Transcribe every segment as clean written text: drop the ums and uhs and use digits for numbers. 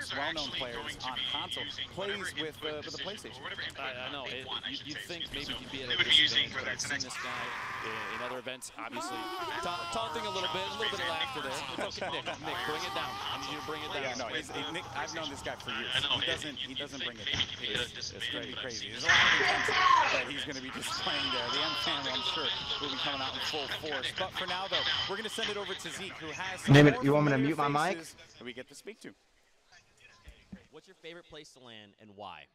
most well-known players on console, plays with the PlayStation. I know. You'd think maybe he'd be at a disadvantage, but I've seen this guy in other events, obviously, taunting a little bit of laughter there. It's okay, Nick, bring it down. I need you to bring it down. Yeah, no, Nick, I've known this guy for years. He doesn't bring it down. It's going to be crazy. There's a lot of intensity that he's going to be displaying there. The M family, I'm sure, will be coming out in full force. But for now, though, we're going to send it over to Zeke, who has some more you want me to mute my mic? That we get to speak to. What's your favorite place to land and why?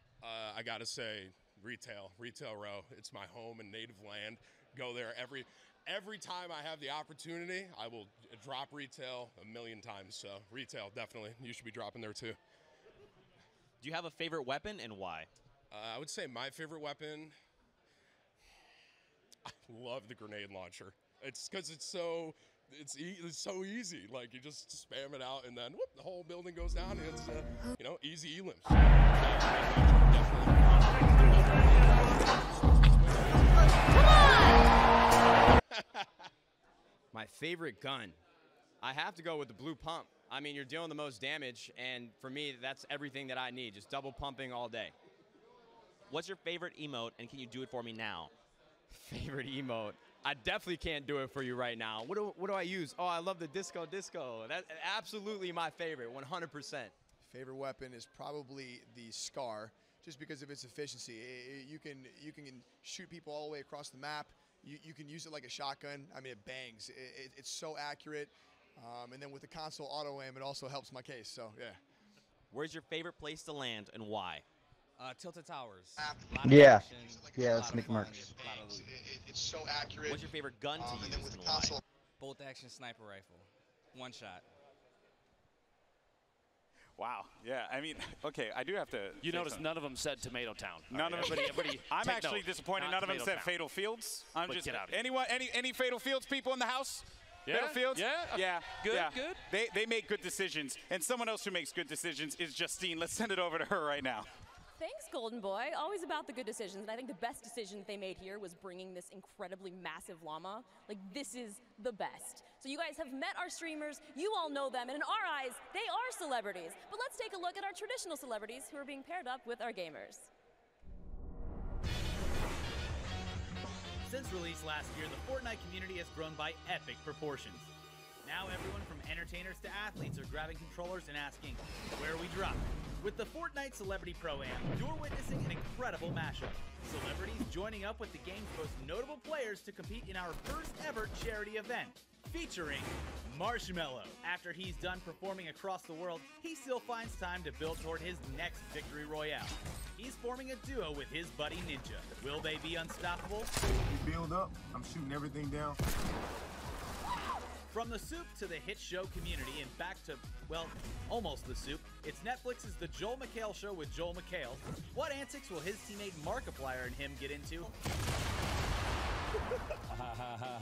I gotta say, retail row. It's my home and native land. Go there every time I have the opportunity. I will drop retail a million times. So retail, definitely. You should be dropping there too. Do you have a favorite weapon and why? I would say my favorite weapon. I love the grenade launcher. It's because it's so easy. Like, you just spam it out, and then whoop, the whole building goes down, and it's easy elims. My favorite gun. I have to go with the blue pump. I mean, you're dealing the most damage, and for me, that's everything that I need. Just double pumping all day. What's your favorite emote, and can you do it for me now? Favorite emote. I definitely can't do it for you right now. What do I use? Oh, I love the disco. That's absolutely my favorite, 100%. Favorite weapon is probably the Scar, just because of its efficiency. You can shoot people all the way across the map. You can use it like a shotgun. I mean, it bangs. It's so accurate. And then with the console auto aim, it also helps my case. So yeah. Where's your favorite place to land and why? Tilted Towers. Yeah, that's Nick Marks. It's so accurate. What's your favorite gun to use and why? Bolt action sniper rifle. One shot. Wow. Yeah. I mean, okay. I do have to. You notice none of them said Tomato Town. None of them. I'm actually disappointed. None of them said Fatal Fields. I'm just. Get out. Anyone? Any Fatal Fields people in the house? Yeah. Fatal Fields? Yeah. Good. They make good decisions, and someone else who makes good decisions is Justine. Let's send it over to her right now. Thanks, Golden Boy. Always about the good decisions. And I think the best decision they made here was bringing this incredibly massive llama. Like, this is the best. So you guys have met our streamers. You all know them. And in our eyes, they are celebrities. But let's take a look at our traditional celebrities who are being paired up with our gamers. Since release last year, the Fortnite community has grown by epic proportions. Now everyone from entertainers to athletes are grabbing controllers and asking, where are we dropping? With the Fortnite Celebrity Pro-Am, you're witnessing an incredible mashup. Celebrities joining up with the game's most notable players to compete in our first ever charity event, featuring Marshmello. After he's done performing across the world, he still finds time to build toward his next victory royale. He's forming a duo with his buddy Ninja. Will they be unstoppable? We build up, I'm shooting everything down. From the soup to the hit show Community and back to, well, almost the soup, it's Netflix's The Joel McHale Show with Joel McHale. What antics will his teammate Markiplier and him get into?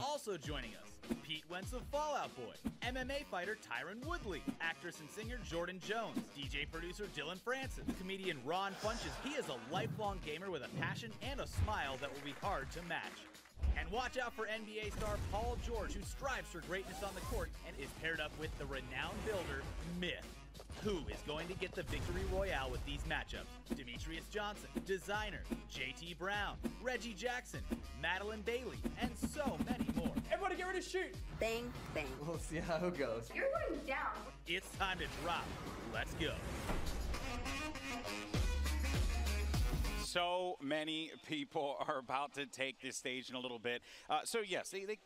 Also joining us, Pete Wentz of Fall Out Boy, MMA fighter Tyron Woodley, actress and singer Jordan Jones, DJ producer Dylan Francis, comedian Ron Funches. He is a lifelong gamer with a passion and a smile that will be hard to match. And watch out for NBA star Paul George, who strives for greatness on the court and is paired up with the renowned builder, Myth. Who is going to get the victory royale with these matchups? Demetrius Johnson, Designer, JT Brown, Reggie Jackson, Madeline Bailey, and so many more. Everybody get ready to shoot! Bang, bang. We'll see how it goes. You're going down. It's time to drop. Let's go. So many people are about to take this stage in a little bit. So yes, they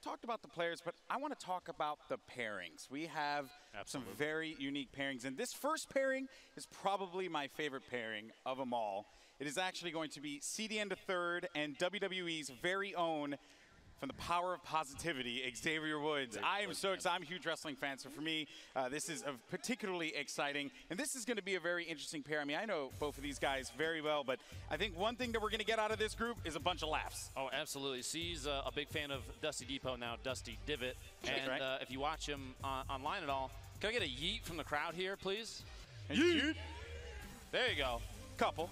talked about the players, but I want to talk about the pairings. We have some very unique pairings, and this first pairing is probably my favorite pairing of them all. It is actually going to be CDN to third and WWE's very own, from the power of positivity, Xavier Woods. I am so excited. I'm a huge wrestling fan, so for me, this is particularly exciting. And this is going to be a very interesting pair. I mean, I know both of these guys very well, but I think one thing that we're going to get out of this group is a bunch of laughs. Oh, absolutely. C's a big fan of Dusty Depot now, Dusty Divot. And if you watch him online at all, can I get a yeet from the crowd here, please? Yeet! There you go. Couple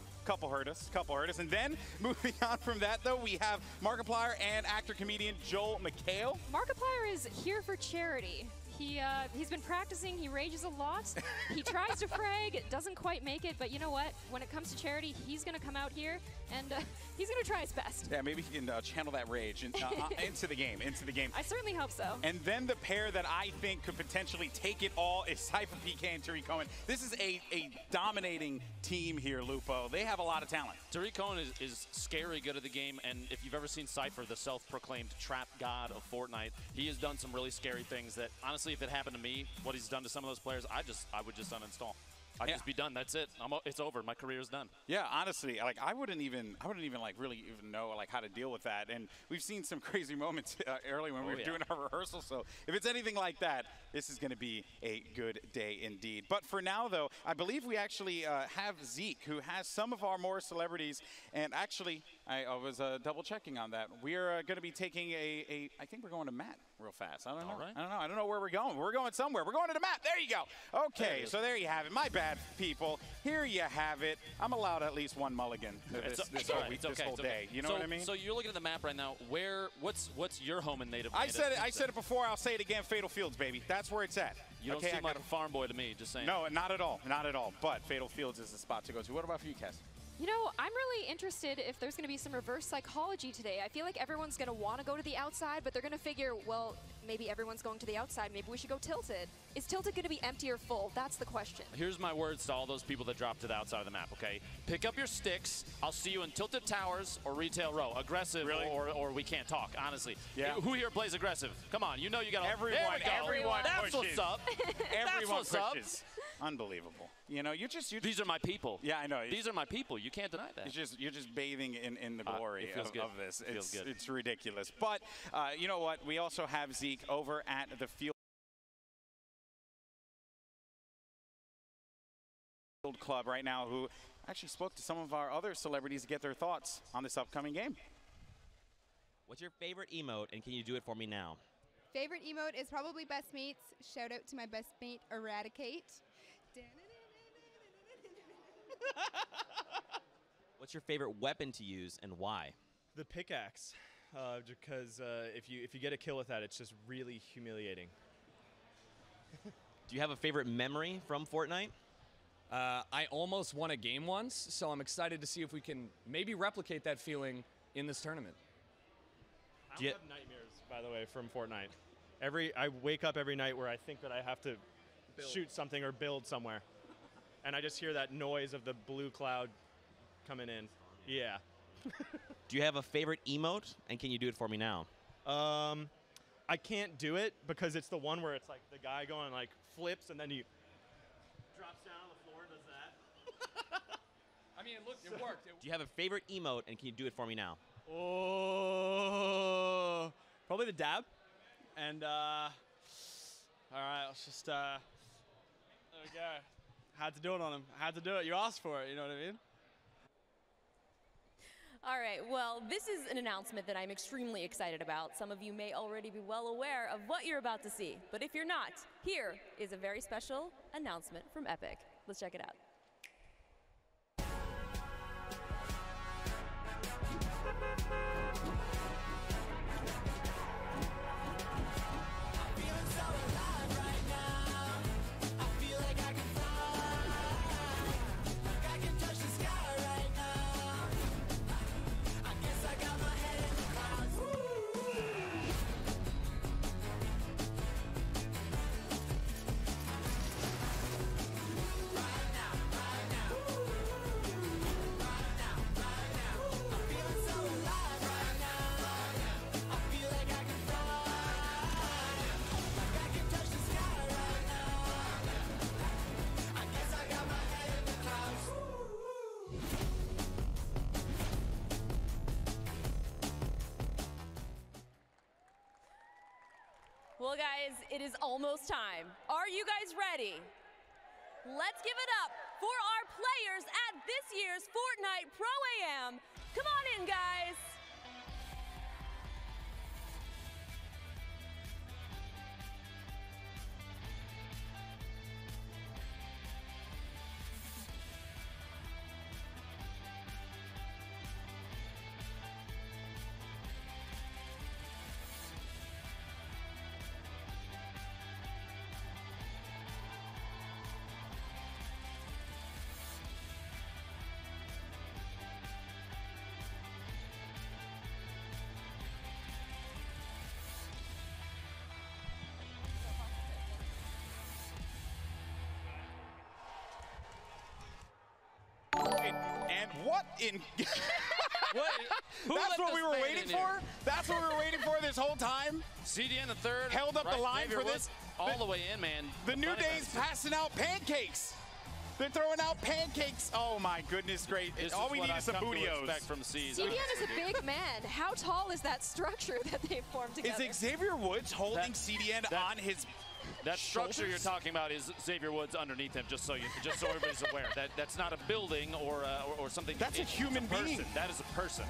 heard us. And then, moving on from that, though, we have Markiplier and actor-comedian Joel McHale. Markiplier is here for charity. He's been practicing. He rages a lot. He tries to frag, doesn't quite make it. But you know what? When it comes to charity, he's gonna come out here and he's gonna try his best. Yeah, maybe he can channel that rage into the game. I certainly hope so. And then the pair that I think could potentially take it all is Cypher PK and Tariq Cohen. This is a dominating team here, Lupo. They have a lot of talent. Tariq Cohen is scary good at the game, and if you've ever seen Cypher, the self-proclaimed trap god of Fortnite, he has done some really scary things that, honestly, if it happened to me, what he's done to some of those players, I would just uninstall. I'd just be done. That's it. It's over. My career's done. Yeah, honestly, like I wouldn't even like really even know like how to deal with that. And we've seen some crazy moments early when we were doing our rehearsal. So if it's anything like that, this is going to be a good day indeed. But for now, though, I believe we actually have Zeke, who has some of our more celebrities. And actually, I was double checking on that. We're going to be taking I think we're going to Matt real fast. I don't know. Right. I don't know where we're going. We're going somewhere. We're going to the Matt. There you go. Okay, so there you have it. My bad, people. Here you have it. I'm allowed at least one mulligan this whole day. You know what I mean? So you're looking at the map right now. What's your home and native? I said it before. I'll say it again. Fatal Fields, baby. That's where it's at. You don't seem like a farm boy to me. Just saying. No, not at all. Not at all. But Fatal Fields is the spot to go to. What about for you, Cass? You know, I'm really interested if there's going to be some reverse psychology today. I feel like everyone's going to want to go to the outside, but they're going to figure, well, maybe everyone's going to the outside. Maybe we should go tilted. Is tilted going to be empty or full? That's the question. Here's my words to all those people that drop to the outside of the map, okay? Pick up your sticks. I'll see you in Tilted Towers or Retail Row. Aggressive or we can't talk, honestly. Yeah. Who here plays aggressive? Come on, you know you got to. Everyone That's pushes. what's up. Everyone That's what's pushes. Unbelievable. You know, These are my people. Yeah, I know. These are my people. You can't deny that. You're just bathing in the glory of this. It feels good. It's ridiculous. But you know what? We also have Zeke over at the Field Club right now, who actually spoke to some of our other celebrities to get their thoughts on this upcoming game. What's your favorite emote, and can you do it for me now? Favorite emote is probably Best Mates. Shout out to my best mate, Eradicate. What's your favorite weapon to use and why? The pickaxe, because if you get a kill with that, it's just really humiliating. Do you have a favorite memory from Fortnite? I almost won a game once, so I'm excited to see if we can maybe replicate that feeling in this tournament. I have nightmares, by the way, from Fortnite. I wake up every night where I think that I have to shoot something or build somewhere. And I just hear that noise of the blue cloud coming in. Yeah. Do you have a favorite emote, and can you do it for me now? I can't do it because it's the one where it's like the guy going like flips and then he drops down on the floor and does that. I mean, look, it worked. Do you have a favorite emote, and can you do it for me now? Oh, probably the dab. And all right, let's just okay. Had to do it on him. Had to do it. You asked for it. You know what I mean? All right, well, this is an announcement that I'm extremely excited about. Some of you may already be well aware of what you're about to see, but if you're not, here is a very special announcement from Epic. Let's check it out. Well, guys, it is almost time. Are you guys ready? Let's give it up for our players at this year's Fortnite Pro-Am. Come on in, guys. What in? Who That's let what we this were man waiting in for? here? That's what we were waiting for this whole time? CDN the third. Held up the line Xavier for Woods this. all the way in, man. The New Funny Day's about it. passing out pancakes. They're throwing out pancakes. Oh my goodness, great. This All is we what need I've is some come to bootios. expect from the season. CDN is a big man. How tall is that structure that they've formed together? Is Xavier Woods holding CDN on his That structure you're shoulders? talking about is Xavier Woods underneath him, just so everybody's aware. That's not a building or something. That's a human it's a person. being. That is a person.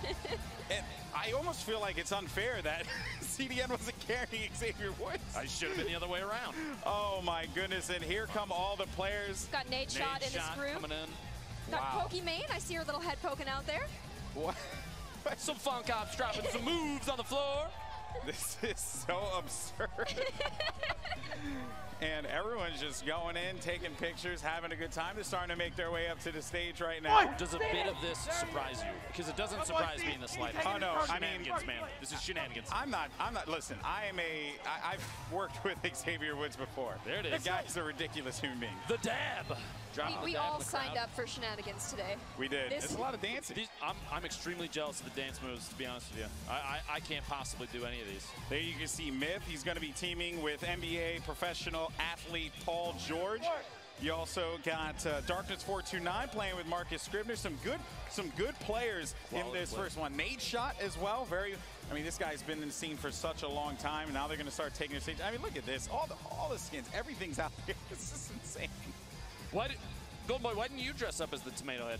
And I almost feel like it's unfair that CDN wasn't carrying Xavier Woods. I should have been the other way around. Oh my goodness, and here come all the players. Got Nate Shot in his group. Coming in. Got Wow. Pokimane. I see her little head poking out there. What? Some funk ops dropping some moves on the floor. This is so absurd. And everyone's just going in, taking pictures, having a good time. They're starting to make their way up to the stage right now. Does a bit of this surprise you? Because it doesn't surprise me in the slightest. Oh no, I mean, Shenanigans, man. This is shenanigans. I'm not, listen, I've worked with Xavier Woods before. There it is. The guy's a ridiculous human being. The dab. Dropping We the dab in all the signed crowd. up for shenanigans today. We did. This- It's a lot of dancing. I'm extremely jealous of the dance moves, to be honest with you. I can't possibly do any of these. There you can see Myth. He's going to be teaming with NBA professional athlete Paul George. You also got Darkness 429 playing with Marcus Scribner. Some good players in this first one. Nate Shot as well. I mean, this guy's been in the scene for such a long time, and now they're going to start taking the stage. I mean, look at this. All the skins, everything's out here. This is insane. Golden Boy, why didn't you dress up as the Tomato Head?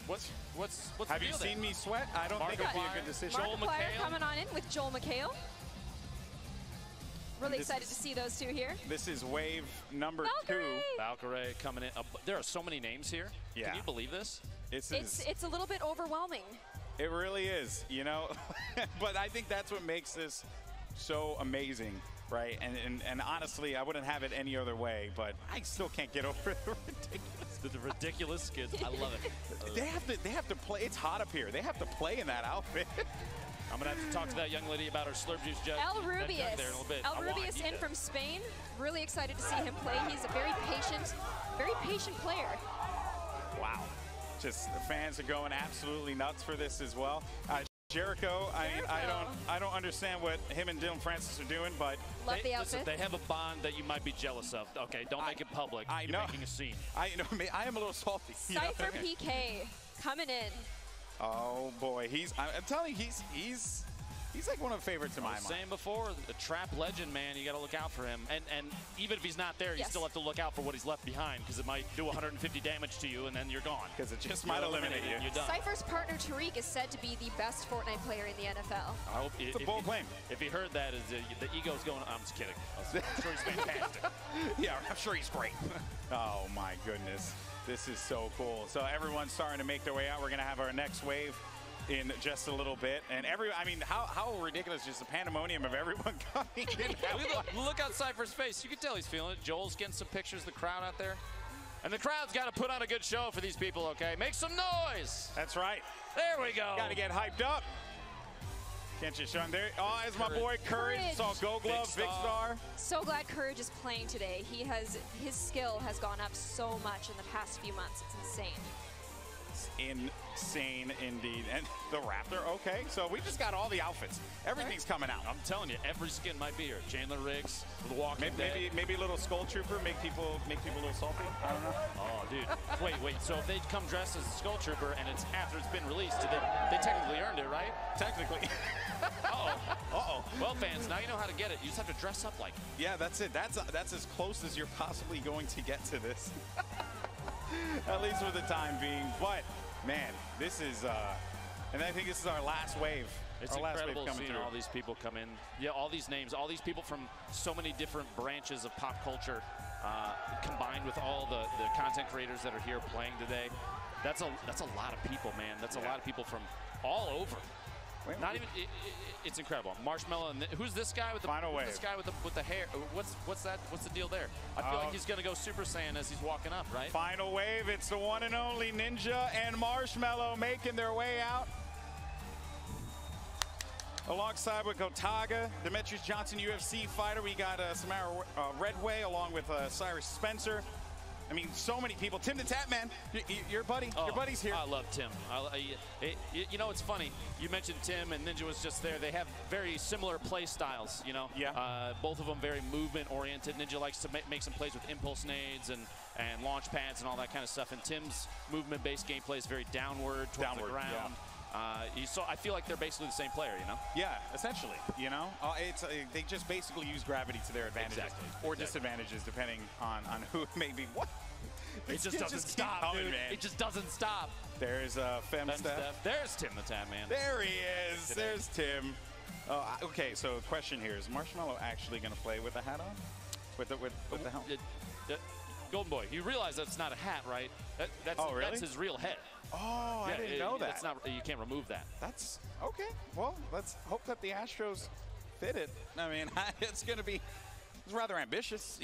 What's Have the you deal seen there? me sweat? I don't think it'd be a good decision. Markiplier coming on in with Joel McHale. Really excited to see those two here. This is wave number Valkyrie. 2. Valkyrie coming in. There are so many names here. Yeah. Can you believe this? It's a little bit overwhelming. It really is, you know. But I think that's what makes this so amazing, right? And honestly, I wouldn't have it any other way. But I still can't get over The ridiculous skins. I love it. They have to play. It's hot up here. They have to play in that outfit. I'm gonna have to talk to that young lady about her slurp juice jug. El that jug Rubius. there in a little bit. El I want- I Rubius need in that. from Spain. Really excited to see him play. He's a very patient player. Wow. Just the fans are going absolutely nuts for this as well. Jericho, I don't understand what him and Dylan Francis are doing, but Love the Listen, outfit. they have a bond that you might be jealous of. Okay, don't make it public. I You're know. making a scene. I am a little salty. you know? Cypher PK coming in. Oh boy, I'm telling you, he's like one of the favorites in my I was mind. saying before, the trap legend, man, you got to look out for him. And even if he's not there, you Yes. still have to look out for what he's left behind because it might do 150 damage to you and then you're gone. Because it just You're might eliminate eliminated, you. You're done. Cypher's partner Tariq is said to be the best Fortnite player in the NFL. I hope It's a bold claim. If he heard that, the ego's going. I'm just kidding. I'm sure he's fantastic. Yeah, I'm sure he's great. Oh my goodness, this is so cool. So everyone's starting to make their way out. We're gonna have our next wave in just a little bit, and how ridiculous is the pandemonium of everyone coming in. Look at Cypher's face. You can tell he's feeling it. Joel's getting some pictures of the crowd out there. And the crowd's got to put on a good show for these people, okay? Make some noise. That's right. There we go. Got to get hyped up. Can't you show him there? Oh, there's my boy Courage. Saw Go Glove, Big Star. So glad Courage is playing today. His skill has gone up so much in the past few months. It's insane. Insane indeed. And the Raptor, okay. So we just got all the outfits. Everything's coming out. I'm telling you, every skin might be here. Chandler Riggs, The Walking Dead. Maybe a little Skull Trooper, make people a little salty. I don't know. Oh, dude. Wait. So if they come dressed as a Skull Trooper and it's after it's been released, they technically earned it, right? Technically. Uh-oh. Well, fans, now you know how to get it. You just have to dress up like it. Yeah, that's it. That's as close as you're possibly going to get to this. At least for the time being. But, man, this is, and I think this is our last wave. It's our last wave incredible coming seeing through. all these people come in. Yeah, all these names, all these people from so many different branches of pop culture, combined with all the content creators that are here playing today. That's a lot of people, man. That's a lot of people from all over. Not even. It's incredible. Marshmallow and who's this guy with the Final wave? This guy with the hair. What's that? What's the deal there? I feel like he's gonna go Super Saiyan as he's walking up, right? Final wave. It's the one and only Ninja and Marshmallow making their way out. Alongside with Gotaga, Demetrius Johnson, UFC fighter. We got Samara Redway along with Cyrus Spencer. I mean, so many people. Tim the Tap Man, your buddy's here. I love Tim. You know, it's funny. You mentioned Tim and Ninja was just there. They have very similar play styles, you know. Yeah. Both of them very movement-oriented. Ninja likes to make some plays with impulse nades and launch pads and all that kind of stuff. And Tim's movement-based gameplay is very downward, towards the ground. Yeah. I feel like they're basically the same player, you know? Yeah, essentially, you know? They just basically use gravity to their advantages or disadvantages, depending on who it may be. What? It just doesn't stop, dude. Man. It just doesn't stop. There's Fem Steph. There's Tim the Tap Man. There he is. There's Tim. Okay, so question here. Is Marshmallow actually going to play with a hat on? With the helmet? Golden Boy, you realize that's not a hat, right? Really? That's his real head. Oh, yeah, I didn't know that. That's not, you can't remove that. That's okay. Well, let's hope that the Astros fit it. I mean, it's rather ambitious.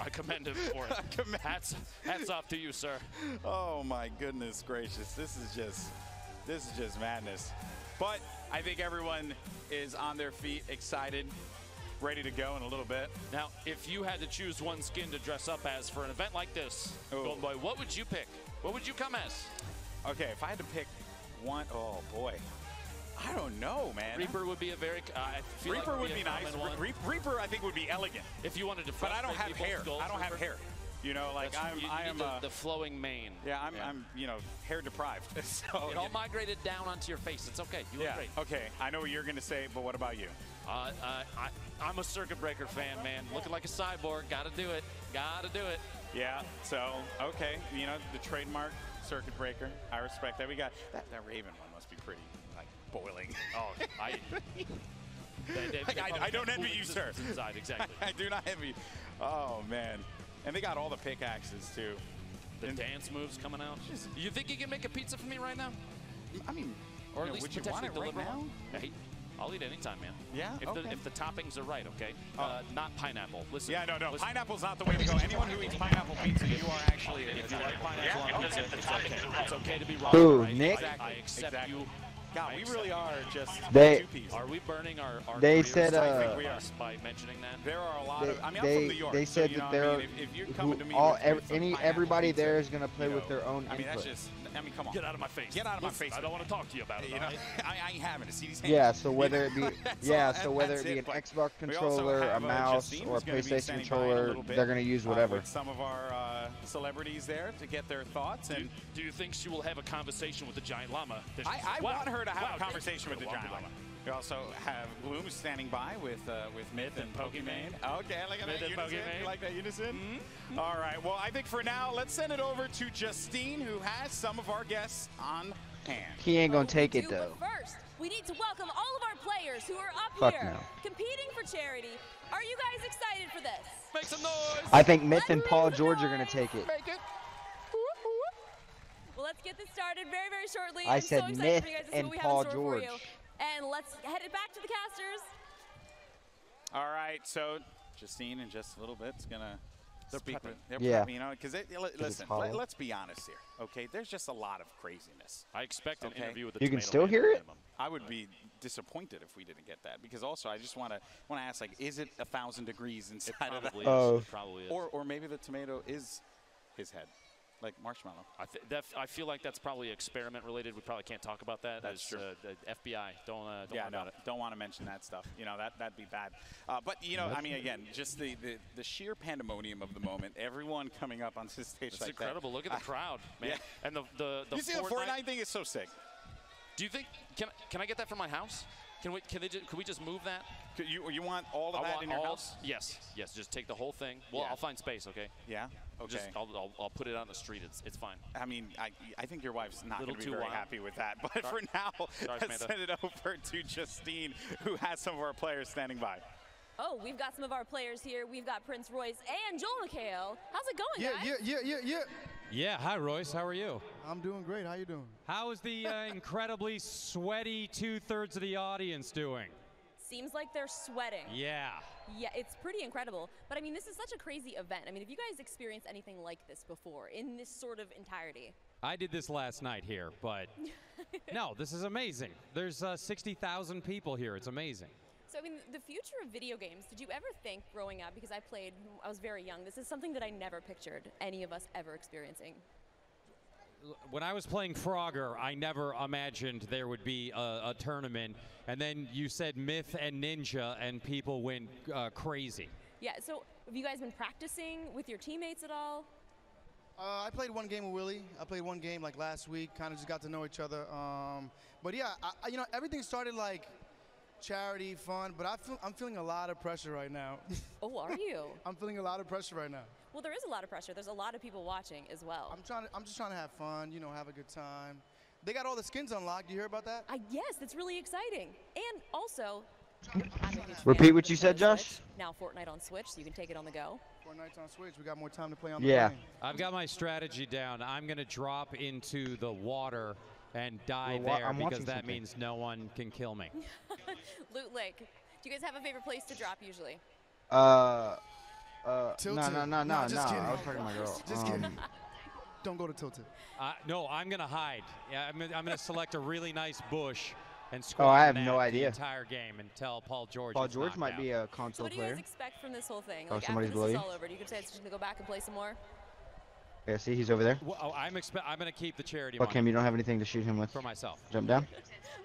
I commend him for it. Hats off to you, sir. Oh my goodness gracious! This is just madness. But I think everyone is on their feet, excited, ready to go in a little bit. Now, if you had to choose one skin to dress up as for an event like this, Golden Boy, what would you pick? What would you come as? Okay, if I had to pick one, oh boy, I don't know, man. Reaper would be a very. Reaper would be nice. Reaper, I think, would be elegant. If you wanted to. But I don't have hair. I don't have hair. You know, like I am the flowing mane. Yeah, I'm hair deprived. So it all migrated down onto your face. It's okay. You look great. Okay, I know what you're gonna say, but what about you? I'm a Circuit Breaker fan, man. Looking like a cyborg. Gotta do it. Gotta do it. Yeah. So okay, you know the trademark Circuit Breaker. I respect that. We got that Raven one must be pretty like boiling. Oh, I don't envy you, sir. Inside, exactly. I do not envy you. Oh man. And they got all the pickaxes too. The dance moves coming out. You think you can make a pizza for me right now? I mean, or at least would you want it right now? Hey, I'll eat anytime, man. Yeah. If the toppings are right, okay. Not pineapple. Listen. Yeah, no. Listen. Pineapple's not the way to go. Anyone who eats pineapple pizza, you are actually. If you like pineapple on pizza, it's okay. It's okay to be wrong. Who, right? Nick? I accept you. God, we really are just two-piece. Are we burning our they careers said by mentioning that? There are a lot of. I mean, I'm from New York. They said so, that there are if you're coming to me everybody there is going to play with their own I mean, input. that's just. I mean, come on. Get out of my face. Get out of my face. I don't want to talk to you about it. You know, I ain't having it. See these hands? Yeah, so whether it be an but Xbox controller, a mouse, or a PlayStation controller, they're going to use whatever. With some of our celebrities there to get their thoughts. And do you think she will have a conversation with the giant llama? I want her to have a conversation with the giant llama. We also have Bloom who's by with Myth and Pokimane. Okay, look at that unison. You like that unison? Mm-hmm. All right. Well, I think for now, let's send it over to Justine, who has some of our guests on hand. He ain't gonna take it though. But first, we need to welcome all of our players who are up here competing for charity. Are you guys excited for this? Make some noise. I think Myth and Paul George are gonna take it. Make it. Well, let's get this started very, very shortly. I said so Myth for you guys to see and what we Paul have in store George. for you. And let's head it back to the casters. All right, so Justine in just a little bit is gonna speak. They're yeah. prepping, you know, because listen. Let's be honest here, okay? There's just a lot of craziness. I expect an interview with the. You can still hear it. I would be disappointed if we didn't get that, because also I just want to ask, like, is it 1,000 degrees inside of that? It probably is. Or maybe the tomato is his head. Like Marshmallow. I feel like that's probably experiment related. We probably can't talk about that. That's true. The FBI. Don't worry about it. Don't want to mention that stuff. You know, that'd be bad. But, you know, I mean, again, just the sheer pandemonium of the moment. Everyone coming up on this stage it's like incredible. that. Look at the crowd, man. Yeah. And the you see the Fortnite thing is so sick. Do you think, can I get that from my house? Can we just move that? You want all of that in your house? Yes. Just take the whole thing. Well, I'll find space, okay? Yeah. Okay. I'll put it on the street. It's fine. I mean, I think your wife's not going to be very wild. happy with that. But for now, let's send it over to Justine, who has some of our players standing by. Oh, we've got some of our players here. We've got Prince Royce and Joel McHale. How's it going, guys? Yeah, hi, Royce. How are you? I'm doing great. How you doing? How is the incredibly sweaty 2/3 of the audience doing? Seems like they're sweating. Yeah. Yeah, it's pretty incredible. But I mean, this is such a crazy event. I mean, have you guys experienced anything like this before in this sort of entirety? I did this last night here, but no, this is amazing. There's 60,000 people here. It's amazing. So, I mean, the future of video games, did you ever think growing up, because I was very young, this is something that I never pictured any of us ever experiencing. When I was playing Frogger, I never imagined there would be a tournament. And then you said Myth and Ninja, and people went crazy. Yeah, so have you guys been practicing with your teammates at all? I played one game with Willie. I played one game like last week, kind of just got to know each other. But yeah, you know, everything started like charity, fun, but I'm feeling a lot of pressure right now. Oh, are you? I'm feeling a lot of pressure right now. Well, there is a lot of pressure. There's a lot of people watching as well. I'm just trying to have fun, you know, have a good time. They got all the skins unlocked. You hear about that? Yes, that's really exciting. And also, Repeat what you said, Josh. Now Fortnite on Switch, so you can take it on the go. Fortnite's on Switch. We got more time to play on the plane. I've got my strategy down. I'm going to drop into the water and die Well, there I'm because watching that something. means no one can kill me. Loot Lake. Do you guys have a favorite place to drop usually? Tilted. No, just kidding. I was talking to my girl. Just kidding. Don't go to Tilted. No, I'm going to hide. Yeah, I'm going to select a really nice bush and Oh, squat I have in no that idea. the entire game until Paul George Paul is George knocked might out. be a So console what do you player. guys expect from this whole thing? Oh, Like after somebody's this is bully. all over, do you say it's just gonna go back and play some more? Yeah, see, he's over there. Well, I'm going to keep the charity Oh, money Kim, you don't have anything to shoot him with? for myself. Jump down.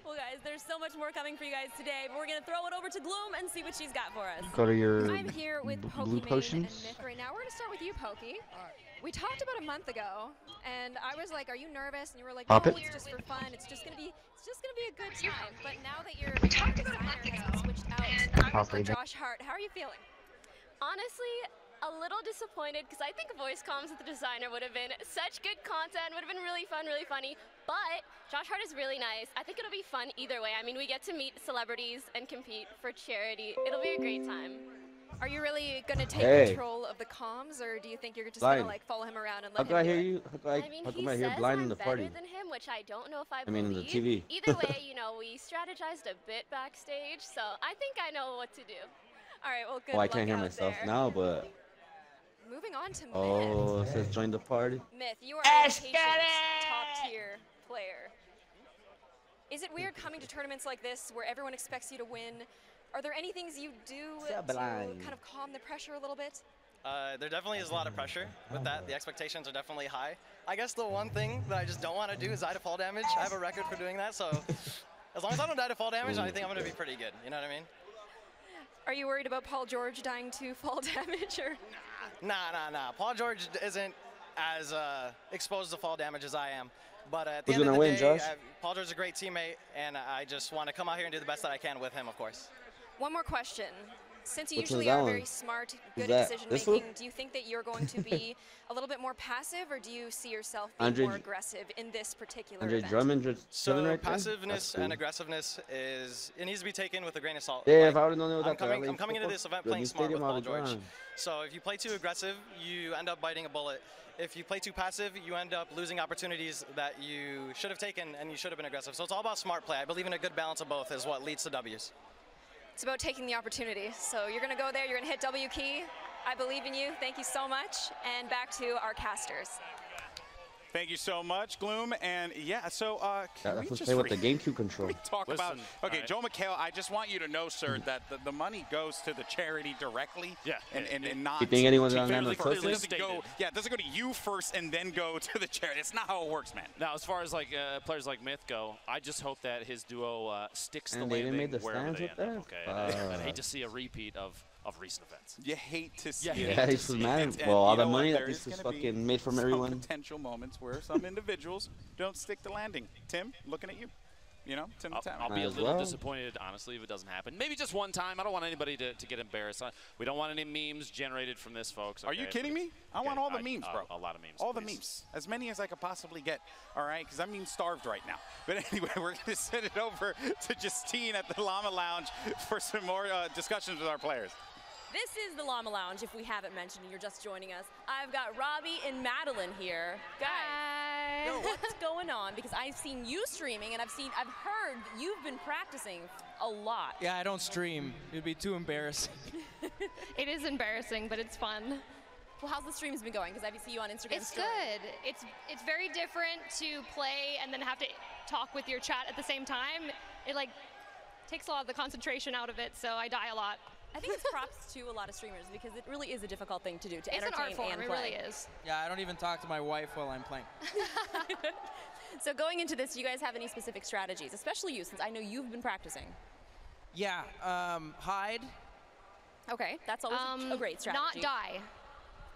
Well, guys, there's so much more coming for you guys today, but we're gonna throw it over to Gloom and see what she's got for us. Go to your I'm here with blue Pokimane potions. and Myth right now. We're gonna start with you, Pokey. We talked about a month ago, and I was like, "Are you nervous?" And you were like, "No, Pop it. it's just for fun. It's just gonna be a good time." But now that your designer has been switched out Pop for it. Josh Hart, how are you feeling? Honestly, a little disappointed because I think voice comms with the designer would have been such good content, would have been really fun, really funny. But Josh Hart is really nice. I think it'll be fun either way. I mean, we get to meet celebrities and compete for charity. It'll be a great time. Are you really gonna take Hey. control of the comms, or do you think you're just gonna Blind. like follow him around and How let come I him do hear it? you? I mean, How he come I says hear blind I'm in the better party? than him, which I don't know if I I mean, believe. in the TV. Either way, you know, we strategized a bit backstage, so I think I know what to do. All right, well, good Oh, I luck can't hear out myself there. now, but Moving on to Myth. oh, it says join the party. Myth, you are a top tier player. Is it weird coming to tournaments like this where everyone expects you to win? Are there any things you do to blind. kind of calm the pressure a little bit? There definitely is a lot of pressure with that. The expectations are definitely high. I guess the one thing that I just don't want to do is die to fall damage. I have a record for doing that, so as long as I don't die to fall damage, I think I'm going to be pretty good. You know what I mean? Are you worried about Paul George dying to fall damage, or? Nah. Paul George isn't as exposed to fall damage as I am. But at Who's the end of gonna the win, day, Josh? Paul George is a great teammate, and I just want to come out here and do the best that I can with him, of course. One more question. Since you Which usually one's that are one? very smart, Who's good that? at decision This making, one? do you think that you're going to be a little bit more passive, or do you see yourself being Andre- more aggressive in this particular Andre event? Drummond just So chilling right there? passiveness That's cool. and aggressiveness it needs to be taken with a grain of salt. Yeah, Like, if I would've known it was I'm after coming, LA I'm coming into this event football, playing the smart with stadium all Paul the George. time. So if you play too aggressive, you end up biting a bullet. If you play too passive, you end up losing opportunities that you should have taken and you should have been aggressive. So it's all about smart play. I believe in a good balance of both is what leads to W's. It's about taking the opportunity. So you're going to go there, you're going to hit W key. I believe in you. Thank you so much. And back to our casters. Thank you so much, Gloom. And yeah, so can we Let's just play with the GameCube control. talk about? Listen, Okay, all right. Joe McHale, I just want you to know, sir, that the money goes to the charity directly. Yeah, and not. You think anyone's gonna clearly, land on clearly first? doesn't go. Yeah, it doesn't go to you first and then go to the charity. It's not how it works, man. Now, as far as like players like Myth go, I just hope that his duo sticks the And they didn't landing make the wherever stands they with end up. that? Okay, I'd hate to see a repeat of recent events. You hate to see Yeah, it. you Yeah, hate to he's see was it. mad. And Well, all you that know what? money that There this is was gonna be fucking made from some everyone. potential moments where some individuals don't stick the landing. Tim, looking at you. You know, Tim the Town. I'll be Might a as little well. disappointed, honestly, if it doesn't happen. Maybe just one time. I don't want anybody to get embarrassed. We don't want any memes generated from this, folks. Are you okay? kidding me? I want all the memes, bro. A lot of memes. All the please. memes. As many as I could possibly get. All right? Because I'm being starved right now. But anyway, we're going to send it over to Justine at the Llama Lounge for some more discussions with our players. This is the Llama Lounge, if we haven't mentioned and you're just joining us. I've got Robbie and Madeline here. Guys, yo, what's going on? Because I've seen you streaming and I've heard you've been practicing a lot. Yeah, I don't stream. It'd be too embarrassing. It is embarrassing, but it's fun. Well, how's the streams been going? Because I see you on Instagram. It's story. good. It's very different to play and then have to talk with your chat at the same time. takes a lot of the concentration out of it, so I die a lot. I think it's props to a lot of streamers because it really is a difficult thing to do, to It's an entertain art form, and it play. really is. Yeah, I don't even talk to my wife while I'm playing. So going into this, do you guys have any specific strategies, especially you, since I know you've been practicing? Yeah, hide. Okay, that's always a great strategy. Not die.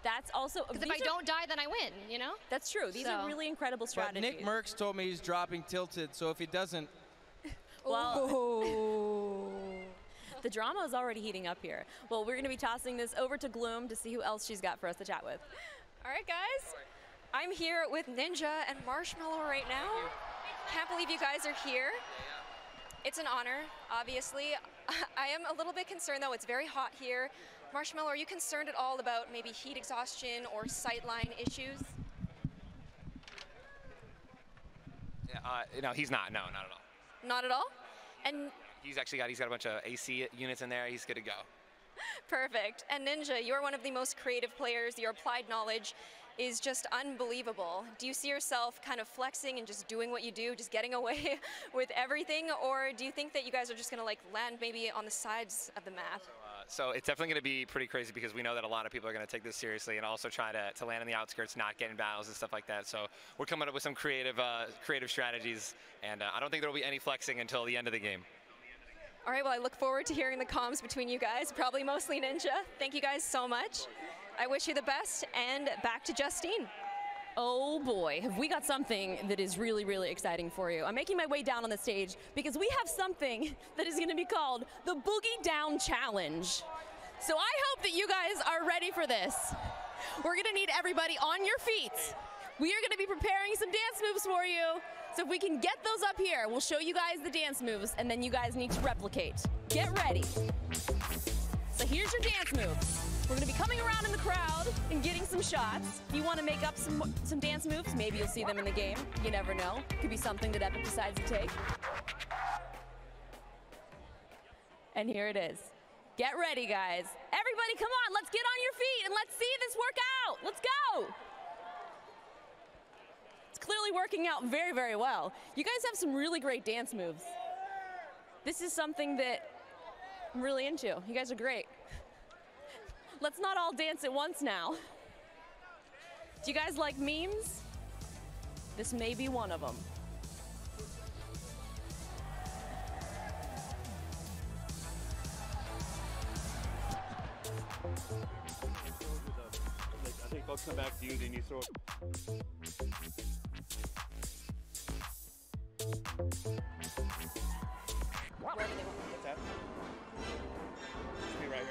That's also because if I don't die, then I win. You know. That's true. These are really incredible But strategies. Nick Merckx told me he's dropping tilted, so if he doesn't, well, the drama is already heating up here. Well, we're going to be tossing this over to Gloom to see who else she's got for us to chat with. All right, guys. I'm here with Ninja and Marshmallow right now. Can't believe you guys are here. It's an honor, obviously. I am a little bit concerned, though. It's very hot here. Marshmallow, are you concerned at all about maybe heat exhaustion or sightline issues? No, he's not. No, not at all. Not at all? And He's got a bunch of AC units in there. He's good to go. perfect. And Ninja, you're one of the most creative players. Your applied knowledge is just unbelievable. Do you see yourself kind of flexing and just doing what you do, just getting away with everything? Or do you think that you guys are just going to like land maybe on the sides of the map? So it's definitely going to be pretty crazy because we know that a lot of people are going to take this seriously and also try to land on the outskirts, not get in battles and stuff like that. So we're coming up with some creative strategies, and I don't think there will be any flexing until the end of the game. All right, well, I look forward to hearing the comms between you guys, probably mostly Ninja. Thank you guys so much. I wish you the best, and back to Justine. Oh boy, have we got something that is really, really exciting for you. I'm making my way down on the stage because we have something that is going to be called the Boogie Down Challenge. So I hope that you guys are ready for this. We're going to need everybody on your feet. We are going to be preparing some dance moves for you. So if we can get those up here, we'll show you guys the dance moves, and then you guys need to replicate. Get ready. So here's your dance moves. We're going to be coming around in the crowd and getting some shots. If you want to make up some dance moves, maybe you'll see them in the game. You never know. Could be something that Epic decides to take. And here it is. Get ready, guys. Everybody, come on. Let's get on your feet and let's see this work out. Let's go. It's clearly working out very, very well. You guys have some really great dance moves. This is something that I'm really into. You guys are great. Let's not all dance at once now. Do you guys like memes? This may be one of them. I think I'll come back to you, then you throw it. Wherever they want. What's that? Just be right here.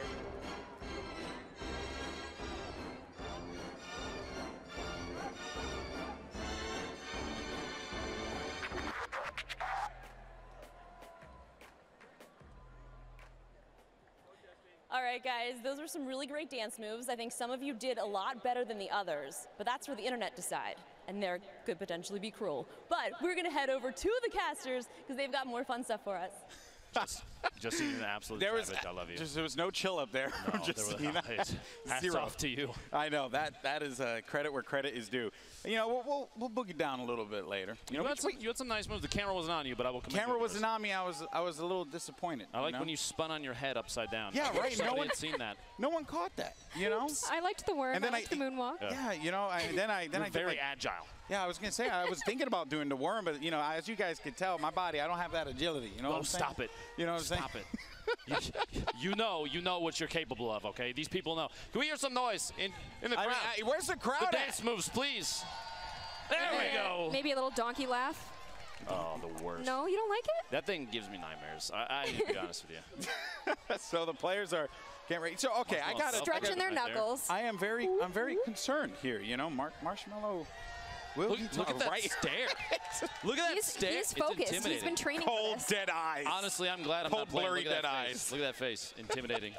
All right, guys, those were some really great dance moves. I think some of you did a lot better than the others, but that's for the internet to decide, and they could potentially be cruel. But we're gonna head over to the casters because they've got more fun stuff for us. Justine, an absolute savage. I love you. There was no chill up there. No, Justine. hats Zero. off to you. I know that is credit where credit is due. You know, we'll boogie down a little bit later. You had some nice moves. The camera wasn't on you, but I will commend you. Camera wasn't on me. I was a little disappointed. I like when you spun on your head upside down. Yeah, right. No one had seen that. No one caught that. You know. I liked the worm. And then I liked the moonwalk. Yeah, you know. Then I You're get very like, agile. Yeah, I was gonna say I was thinking about doing the worm, but you know, as you guys could tell, my body, I don't have that agility. You know what I'm saying? Stop it. You know what I'm saying? Stop it. you know what you're capable of, okay? These people know. Can we hear some noise in the crowd? Where's the crowd The at? dance moves, please. There we go. Maybe a little donkey laugh. Oh, the worst. No, you don't like it? That thing gives me nightmares. I need to be honest with you. So the players are getting ready. So okay, I got stretching their knuckles. I'm very concerned here. You know, Marshmallow. Look at that stare. Look at that stare. He's focused. It's intimidating. He's been training Cold, for this. dead eyes. Honestly, I'm glad I'm Cold, not playing. blurry, Look at dead that eyes. face. Look at that face. Intimidating.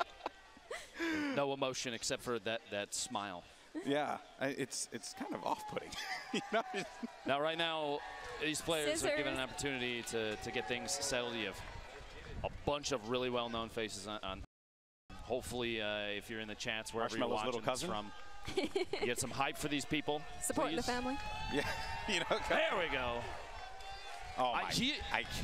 No emotion except for that smile. Yeah, it's kind of off-putting. You know? Now, right now, these players are given an Scissors. opportunity to get things settled. You have a bunch of really well-known faces on. Hopefully, if you're in the chats, wherever you're Marshmallow's watching little this cousin. from, you get some hype for these people. Supporting the please. family. Yeah, you know. There we go. Oh,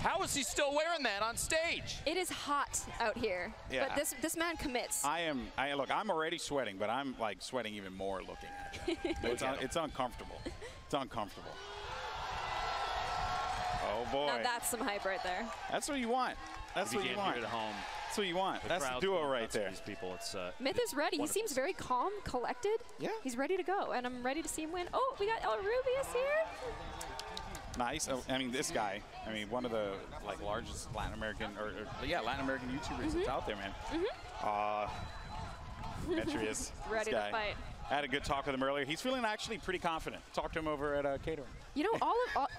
how is he still wearing that on stage? It is hot out here, Yeah. but this man commits. Look, I'm already sweating, but I'm like sweating even more looking at it. It's uncomfortable. It's uncomfortable. Oh boy. Now that's some hype right there. That's what you want. That's what you want. At home. That's what you want. That's the duo right there. These people, Myth is ready. He seems very calm, collected. Yeah. He's ready to go, and I'm ready to see him win. Oh, we got El Rubius here. Nice. I mean, this guy. I mean, one of the largest Latin American Latin American YouTubers that's out there, man. Demetrius. Ready to fight. I had a good talk with him earlier. He's feeling actually pretty confident. Talked to him over at catering. You know,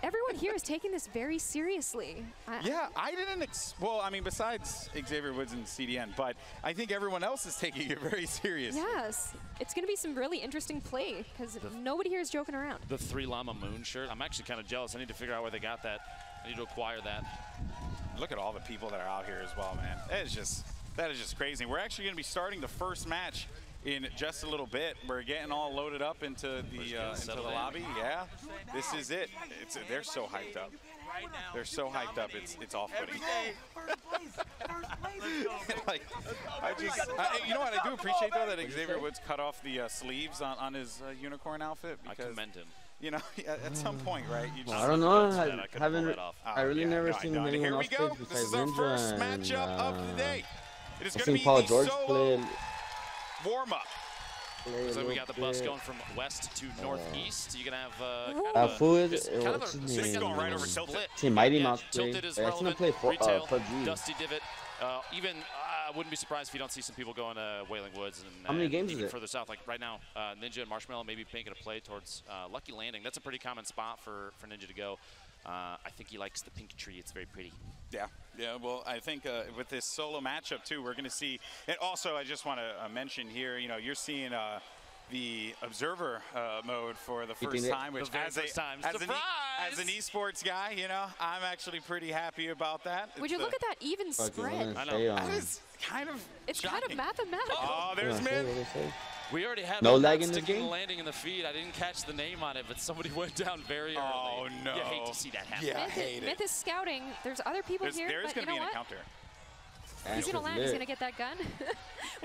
everyone here is taking this very seriously. Yeah, I didn't. Well, I mean, besides Xavier Woods and CDN, but I think everyone else is taking it very seriously. Yes, it's going to be some really interesting play because nobody here is joking around. The 3 Llama Moon shirt. I'm actually kind of jealous. I need to figure out where they got that. I need to acquire that. Look at all the people that are out here as well, man. That is just crazy. We're actually going to be starting the first match in just a little bit. We're getting all loaded up into the lobby. Yeah, this is it. They're so hyped up. They're so hyped up. It's off-putting. You know what? I do appreciate though that Xavier Woods cut off the sleeves on his unicorn outfit. Because, I commend him. You know, at some point, right? You just I don't know. I really never seen anyone else play besides This is our first matchup of the day. It is going to be Paul the George solo warm-up. So we got the bus going from west to northeast. You're gonna have what's his name? Going right over Tilted. See, Mighty Mouse play. Tilted is I seen him relevant. play Retail, PUBG. Dusty Divot. Even I wouldn't be surprised if you don't see some people going to Wailing Woods and how many games is it? Further south. Like right now, Ninja and Marshmallow maybe making a play towards Lucky Landing. That's a pretty common spot for Ninja to go. I think he likes the pink tree. It's very pretty. Yeah. Well, I think with this solo matchup too, we're going to see. And also, I just want to mention here, you know, you're seeing the observer mode for the first time, which as an esports guy, you know, I'm actually pretty happy about that. Would you look at that even spread? I know. That is kind of It's kind of mathematical. Oh, there's Myth. We already had no lag in the sticking game. Landing in the feed. I didn't catch the name on it, but somebody went down very early. Oh no! You hate to see that happen. Yeah, I hate it. Myth is scouting. There's other people here, There is but going to you be know an what? encounter. He's going to land. He's going to get that gun.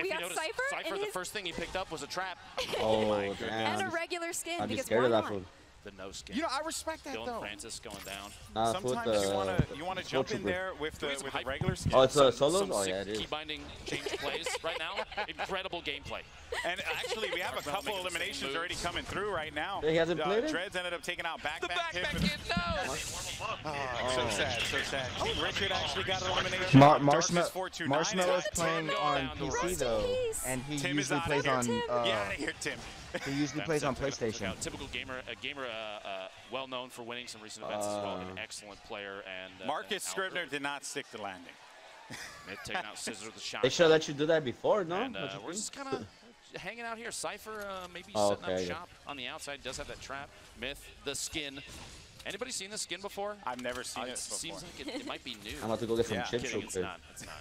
We got Cypher. The first thing he picked up was a trap. Oh my goodness. And a regular skin. I'd be because scared of why that not? fool. The no skin. You know, I respect that Dylan though. Francis going down. Sometimes you want to jump in there with the regular skin. Oh, it's a solo? Some Oh yeah, it sick is. key binding change plays right now. Incredible gameplay. And actually, we have a couple eliminations already coming through right now. He hasn't played it? Dreads ended up taking out backpack. No! So sad, so sad. Richard actually got an elimination. Marshmallow's playing on PC though, and he usually plays on. Get out of here, Tim. He usually plays on PlayStation. Typical gamer, well known for winning some recent events as well. An excellent player and Marcus Scribner did not stick the landing. Myth taking out Scissor with the shot. They should let you do that before, no? And we're just kind of hanging out here. Cypher maybe setting up shop on the outside. Does have that trap. Myth, the skin. Anybody seen the skin before? I've never seen it before. Seems like it might be new. I'm about to go get some chips real It's quick. not. It's not.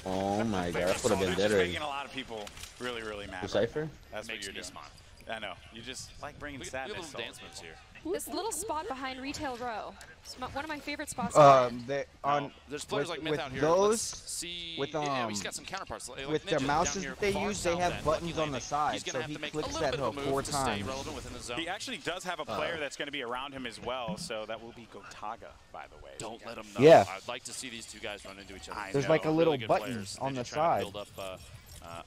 Oh my god, that would have been dead You're already. making a lot of people really, really mad. The Cypher? That's what Makes you're me doing. smile. I know. You just like bringing We sadness. have little dance moves here. This little spot behind Retail Row. It's one of my favorite spots. There's players like Myth out here. Those, see, with he's got some counterparts. Like with the Ninja mouses down that they here, use, far they have south end, buttons Lucky on the Landing. side, He's so gonna he have to make clicks a that little bit of a four move to stay times. relevant within the zone. He actually does have a player that's going to be around him as well, so that will be Gotaga, by the way. Don't let him know. Yeah. I'd like to see these two guys run into each other. There's like a little Really good button players. on Ninja the trying to side. Build up,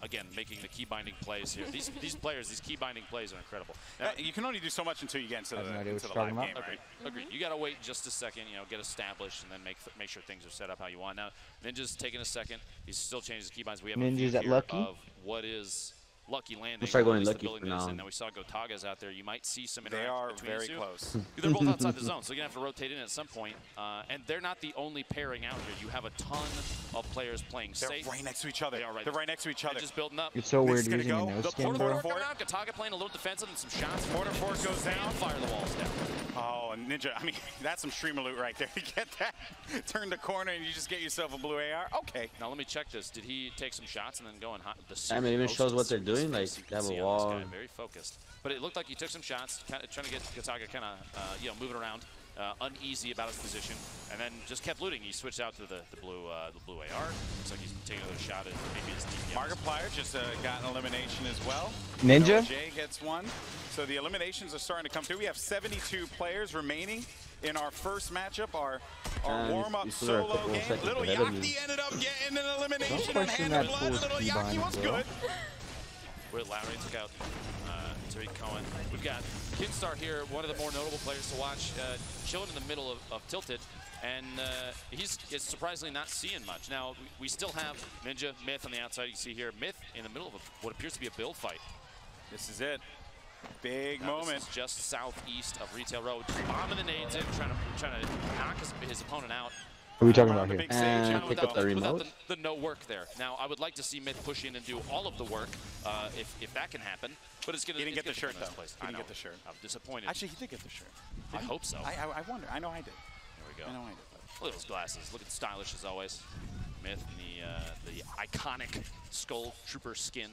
again, making the key binding plays here. These players, these key binding plays are incredible. Now, You can only do so much until you get into the no idea what live you're talking game, about. right? Agreed. You got to wait just a second, get established, and then make sure things are set up how you want. Now, Ninja's taking a second. He's still changing his keybinds. We have a Ninja's view at here Lucky? of what is Lucky Landing. We'll start going at least the Lucky building for that it's now. in. Now we saw Gotaga's out there. You might see some They interaction are between very these two. close. They're both outside the zone, so you're going to have to rotate in at some point. And they're not the only pairing out here. You have a ton of players playing They're safe. right next to each other. They are right. They're right next to each other. Just building up. It's so weird gonna using go. a no The skin, portal bro. coming out. Gotaga playing a little defensive and some shots. Porter Fort goes down. Fire the walls down. Oh, and Ninja, I mean, that's some streamer loot right there. You get that, turn the corner, and you just get yourself a blue AR. Okay. Now let me check this. Did he take some shots and then go and I mean, it even shows what they're doing. Like, they have a wall. Very focused. But it looked like he took some shots, trying to get Gotaga kind of, moving around. uneasy about his position, and then just kept looting. He switched out to the blue AR. Looks like he's taking another shot at maybe his DPM. Markiplier just got an elimination as well. Ninja? Jay gets one. So the eliminations are starting to come through. We have 72 players remaining in our first matchup, our warm-up solo game. Little Yaki ended up getting an elimination and Hand of Blood. Little Yaki was good. Will Lowry took out Tariq Cohen. We've got Kidstar here, one of the more notable players to watch, chilling in the middle of Tilted, and he's surprisingly not seeing much. Now, we still have Ninja, Myth on the outside. You can see here, Myth in the middle of what appears to be a build fight. This is it. Big moment. This is just southeast of Retail Road. Bombing the nades in, trying to knock his opponent out. What are we talking about here? And pick up the remote. Without the no work there. Now, I would like to see Myth push in and do all of the work, if that can happen. But it's going to. He didn't get the shirt though. He didn't get the shirt. I'm disappointed. Actually, he did get the shirt. I hope so. I wonder. I know I did. There we go. I know I did. Look at those glasses. Looking stylish as always. Myth and the iconic Skull Trooper skin.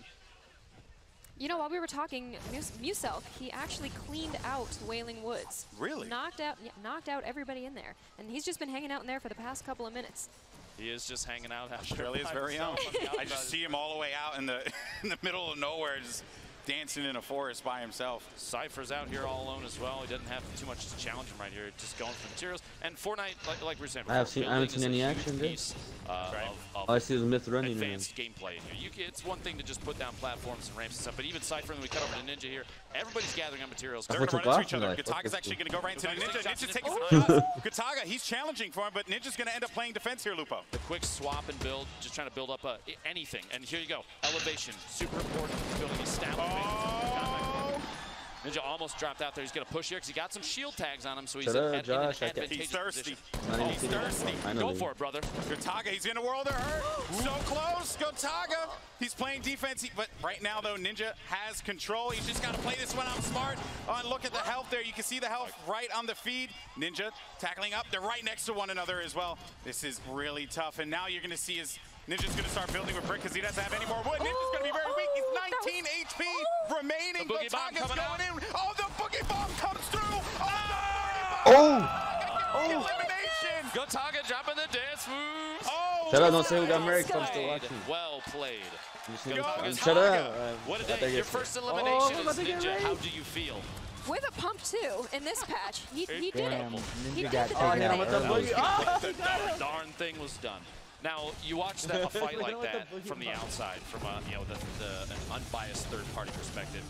You know, while we were talking, Muselk, he actually cleaned out Wailing Woods. Really? Knocked out everybody in there. And he's just been hanging out in there for the past couple of minutes. He is just hanging out. Australia's very own. I just see him all the way out in the middle of nowhere, just dancing in a forest by himself. Cypher's out here all alone as well. He doesn't have too much to challenge him right here. Just going for materials. And Fortnite, like we were saying before, I haven't seen any action there. All I see is Myth running. Advanced gameplay in here. It's one thing to just put down platforms and ramps and stuff, but even Cypher, and then we cut over to Ninja here. Everybody's gathering on materials. They're going to run into each other. Gataga's actually going to go right into the Ninja. Ninja's taking some shots. Gataga, he's challenging for him, but Ninja's going to end up playing defense here, Lupo. The quick swap and build, just trying to build up anything. And here you go. Elevation, super important. Building establishment. Ninja almost dropped out there. He's going to push here because he got some shield tags on him, so he's in an advantageous He's thirsty. position. He's thirsty. Go for it, brother. Gataga, he's in a world of hurt. So close. Gataga. He's playing defense, but right now, though, Ninja has control. He's just got to play this one out smart. Look at the health there. You can see the health right on the feed. Ninja tackling up. They're right next to one another as well. This is really tough, and now you're going to see his Ninja's going to start building with brick because he doesn't have any more wood. Ninja's going to be very weak. He's 19 HP remaining. Gataga's going in. Oh, the boogie bomb comes through. Elimination. Gataga dropping the dance moves. Shut up, don't say who got married because I'm still watching. Well played. Shut up. What a day. Your first elimination is Ninja. How do you feel? With a pump, too, in this patch. He did it. He did got the taken out early. The darn thing was done. Now, you watch a fight like that from the outside, from an unbiased third-party perspective,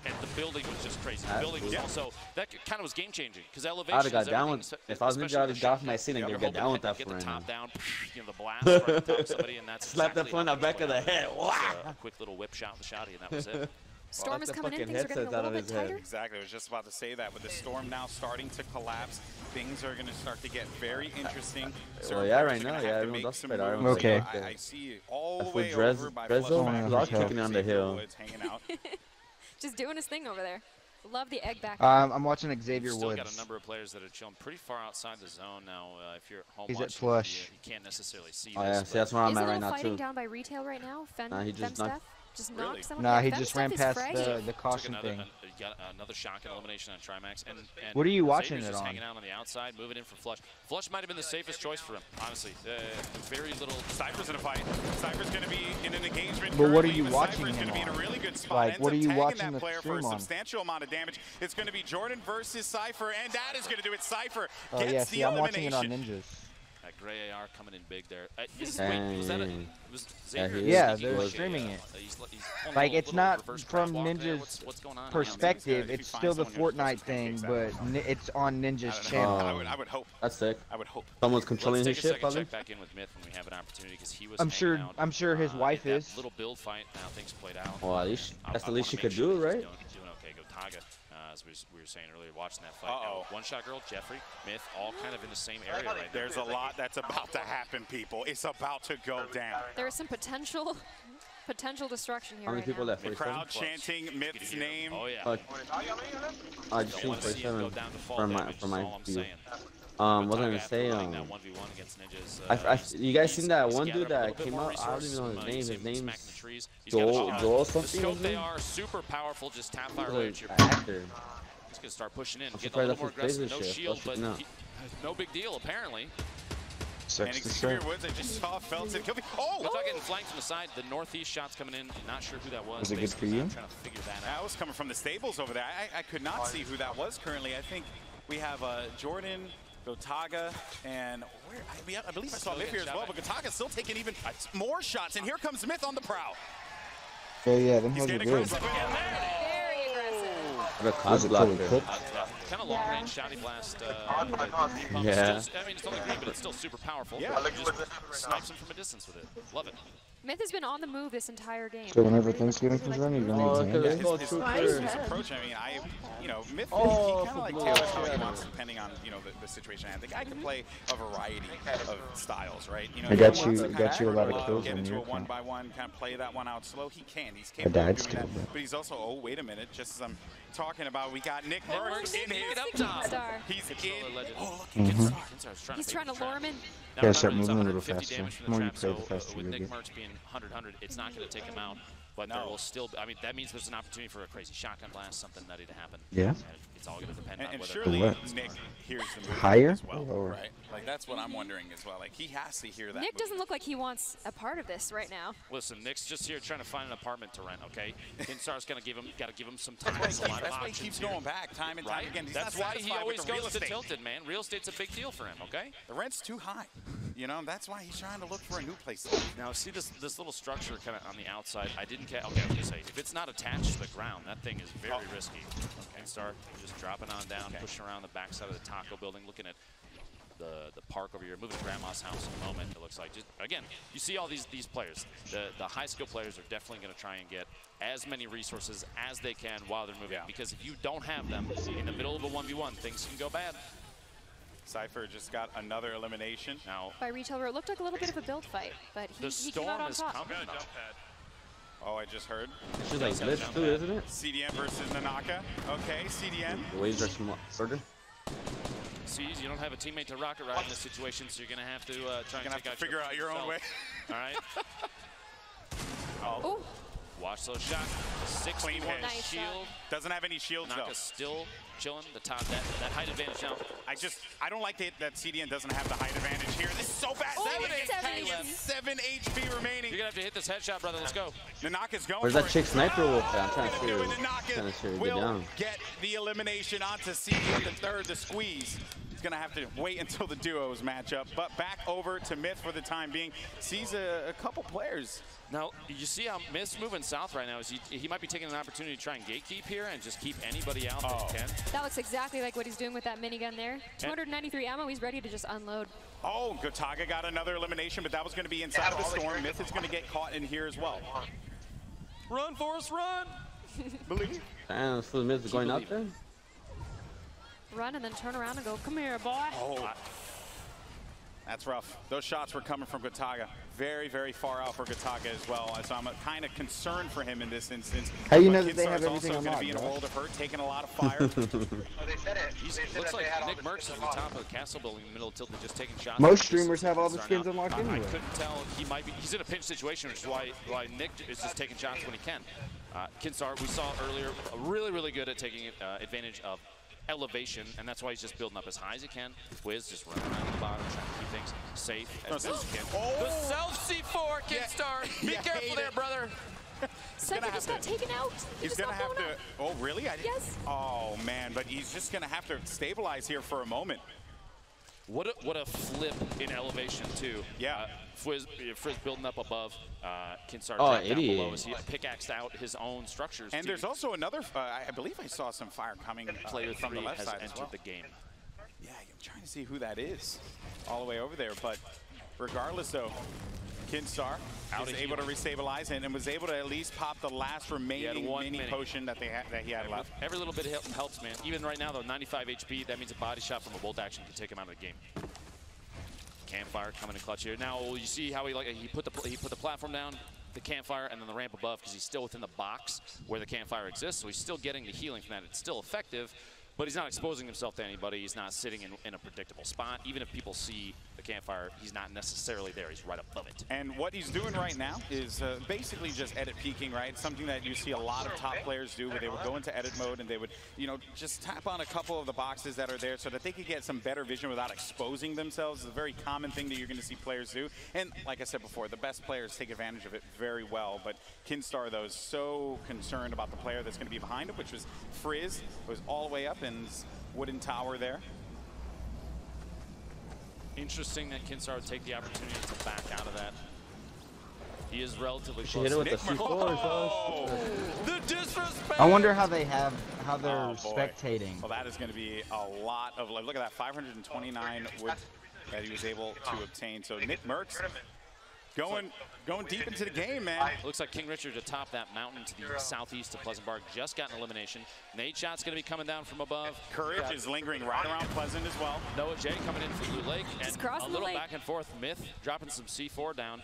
and the building was just crazy. The building was also, that kind of was game-changing, because elevation I'd have got down with, if I was Ninja, I'd have got off my seat and get down with that get for the right top now. down, the blast right on top of somebody, and that's Slap exactly that phone on the back of the head. a quick little whip shot with the shotty, and that was it. Storm is coming in, things are getting a little bit tighter. Exactly, I was just about to say that. With the storm now starting to collapse, things are going to start to get very interesting. Well, yeah, right now, yeah, everyone's up straight. Okay. I see all the way over by kicking on the hill. Just doing his thing over there. Love the egg back. I'm watching Xavier Still Woods. got a number of players that are chilling pretty far outside the zone now. If you're home He's watching, at flush. you can't necessarily see Oh, this. yeah, see, that's where I'm at right now, fighting too. down by Retail right now? He just knocked. Just knocked someone. Nah, he Fem just stuff ran is past fragile. the caution thing. Got another shotgun elimination on Trimax. And What are you watching Xavier's it just on? hanging out on the outside, moving in for Flush. Flush might have been the safest choice for him, honestly. Very little. Cypher's in a fight. Cypher's going to be in an engagement. But what are you currently, watching Cypher's him going to be in on? a really good spot. Like, Ends what up are you tagging watching that the player for a stream on? substantial amount of damage. It's going to be Jordan versus Cypher, and that is going to do it. Cypher Oh gets yeah, the see, I'm watching it on elimination. Ninjas. That gray AR coming in big there. Wait, was that was Xavier? Yeah, they're streaming it. Like, it's not from Ninja's what's going on? perspective. It's still the Fortnite thing, but it's on Ninja's channel. I would hope. That's sick. I would hope. Someone's controlling Let's his take a shit, second probably. check back in with Myth when we have an opportunity, because he was. I'm sure his wife in that is. little build fight. Now things played out. Well, at least that's the I least she wanna could make sure do, that right? he's doing okay. Gotaga, as we were saying earlier, watching that fight. Now, One Shot Girl, Jeffrey, Myth, all kind of in the same area right now. There's a lot that's about to happen, people. It's about to go down. There is some potential destruction here. How many people left? The 47? crowd chanting Myth's name. Oh yeah. I just seen 47 from my view. What was I gonna say? You guys seen that one dude that came out? I don't even know his name. His name's Joel something. Scope, they are super powerful. Just tap fire range. Actor. He's gonna start pushing in, I'm getting a surprised little more that's his aggressive. No favorite shield, shift. but No. No big deal, apparently. And Xavier Woods, I just saw Felton. Oh! Without getting flanked from the side, the northeast shot's coming in. Not sure who that was. Was it good for you? I'm trying to figure that out. That was coming from the stables over there. I could not see who that was currently. I think we have Jordan, Gotaga, and I believe I saw Myth here as well, but Gotaga's still taking even more shots. And here comes Myth on the prow. Yeah, them hoes are good. Very aggressive. Was it fully cooked? Kind of long range shotty blast. Yeah. Still, I mean, it's only green, but it's still super powerful. Yeah. You just snipes him from a distance with it. Love it. Myth has been on the move this entire game. So whenever Thanksgiving comes around, you're gonna need His approach, I mean, Myth, he kind of like tailors how he wants depending on, the situation. The guy can play a variety of styles, right? I got you a lot of kills get on into your a account. 1-by-1, kind of play that one out slow. He can. He's My capable of dad's doing that. killed But he's also, oh, wait a minute, just as I'm talking about, we got Nick Merckx in here. He's in. Oh, look, Kinstar's He's trying to lure him in. Gotta start moving a little faster. The more you play, the faster With you Nick get. Merckx being 100, it's not going to take him out. But there will still, I mean, that means there's an opportunity for a crazy shotgun blast, something nutty to happen. Yeah. And it's all going to depend on And whether surely what? Nick hears the movement Higher as well, or lower? right? Like, that's what I'm wondering as well. Like, he has to hear that Nick movement. doesn't look like he wants a part of this right now. Listen, Nick's just here trying to find an apartment to rent, okay? Kinstar's got to give him some time. That's why he keeps going back time and time again. He's That's not why he satisfied always with the real goes to estate. Tilted, man. Real estate's a big deal for him, okay? The rent's too high. That's why he's trying to look for a new place. Now, see this little structure kind of on the outside. I didn't catch. Okay, I was gonna say, if it's not attached to the ground, that thing is very risky. Kinstar just dropping on down, pushing around the backside of the taco building, looking at the park over here, moving to Grandma's house in a moment. It looks like just again, you see all these players. The high skill players are definitely going to try and get as many resources as they can while they're moving. Because if you don't have them in the middle of a 1v1, things can go bad. Cypher just got another elimination. Now, By Retail, it looked like a little bit of a build fight, but he came out on top. Oh, I just heard. She's like blitz too, isn't it? CDM versus Nanaka. Okay, CDM. The waves are shorter. Sees, you don't have a teammate to rocket ride in this situation, so you're going to have to try and figure out your own way. All right. Oh. Watch those shots. 61 nice shield. Doesn't have any shields though. Naka's still chilling. The top that height advantage now. I don't like that CDN doesn't have the height advantage here. This is so bad. 7 HP remaining. You're gonna have to hit this headshot, brother. Let's go. Nanaka's going. Where's that chick sniper wolf at? I'm trying to see her. Get Will down. get the elimination onto CDN, the third, the squeeze. He's going to have to wait until the duos match up. But back over to Myth for the time being. Sees a couple players. Now, you see how Myth's moving south right now. Is he might be taking an opportunity to try and gatekeep here and just keep anybody out that he can. That looks exactly like what he's doing with that minigun there. 293 ammo, he's ready to just unload. Oh, Gotaga got another elimination, but that was going to be inside of the storm. Myth is going to get caught in here as well. Run, Forrest, run! Believe. Damn, so Myth is going out there? Run and then turn around and go, come here, boy. Oh, that's rough. Those shots were coming from Gotaga. Very, very far out for Gotaga as well. So I'm kind of concerned for him in this instance. How do you know but that they have Kinstar's everything also going to unlocked, be in a bro? world of hurt, taking a lot of fire. Looks like Nick Merckx is at the top of the castle building in the middle of Tilted, just taking shots. Most streamers have all the skins unlocked I anyway. couldn't tell. He's in a pinch situation, which is why Nick is just taking shots when he can. Kinstar, we saw earlier, really, really good at taking advantage of elevation, and that's why he's just building up as high as he can. Wiz just running around the bottom, trying to keep things safe as best he can. The self C4, Kinstar! Be careful there, brother! Cedric just got taken out. He's going to have to. Oh, really? Yes. Oh, man, but he's just going to have to stabilize here for a moment. What a flip in elevation, too. Yeah. Frizz building up above. Kinstar Oh, down below as he pickaxed out his own structures. And there's also another, I believe I saw some fire coming player from the left has side as entered well. the game. Yeah, I'm trying to see who that is all the way over there. But regardless, though, Kinstar was able to restabilize and was able to at least pop the last remaining mini potion that he had left. Every little bit helps, man. Even right now, though, 95 HP, that means a body shot from a bolt action can take him out of the game. Campfire coming in clutch here. Now you see how he put the platform down, the campfire, and then the ramp above because he's still within the box where the campfire exists. So he's still getting the healing from that. It's still effective, but he's not exposing himself to anybody. He's not sitting in a predictable spot. Even if people see the campfire, he's not necessarily there. He's right above it. And what he's doing right now is basically just edit peeking, right? Something that you see a lot of top players do, where they would go into edit mode and they would, you know, just tap on a couple of the boxes that are there so that they could get some better vision without exposing themselves. It's a very common thing that you're going to see players do. And like I said before, the best players take advantage of it very well. But Kinstar, though, is so concerned about the player that's going to be behind him, which was Frizz, was all the way up in his wooden tower there. Interesting that Kinstar would take the opportunity to back out of that. He is relatively She close. hit it with the C4. The disrespect! I wonder how they're spectating. Well, that is going to be a lot of, look at that, 529 wood that he was able to obtain. So Nick Merckx going deep into the game, man. Looks like King Richard atop that mountain to the southeast of Pleasant Park just got an elimination. Nate Shot's going to be coming down from above. Courage is lingering right around Pleasant as well. Noah J coming in for Blue Lake. And a little lake. back and forth. Myth dropping some C4 down.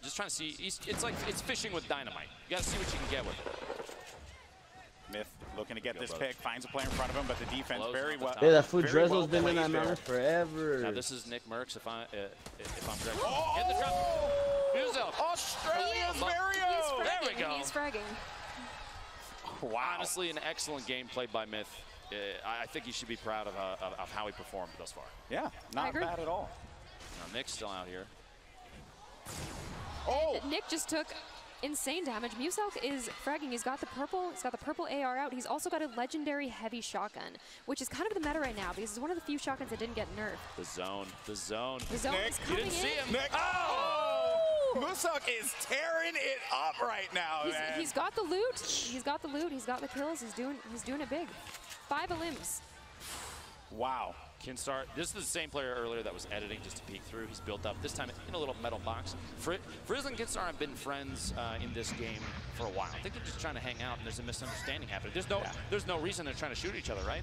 Just trying to see. It's like it's fishing with dynamite. You got to see what you can get with it. Myth looking to get this pick, finds a player in front of him, but the defense very well. Yeah, that fool Drizzle's been in that mountain forever. Now this is Nick Merckx, if I'm correct. Get the drop. Australia's Mario. There we go. He's fragging. Wow. Honestly, an excellent game played by Myth. I think he should be proud of how he performed thus far. Yeah, not bad at all. Now Nick's still out here. And Nick just took insane damage. Muselk is fragging. He's got the purple AR out. He's also got a legendary heavy shotgun, which is kind of the meta right now because it's one of the few shotguns that didn't get nerfed. The zone. The zone. The zone is coming in. You didn't see him. Nick. Oh! Muselk is tearing it up right now, man. He's got the loot. He's got the loot. He's got the kills. He's doing it big. 5 elims. Wow. Kinstar, this is the same player earlier that was editing just to peek through. He's built up, this time in a little metal box. Frizz and Kinstar have been friends in this game for a while. I think they're just trying to hang out and there's a misunderstanding happening. There's no reason they're trying to shoot each other, right?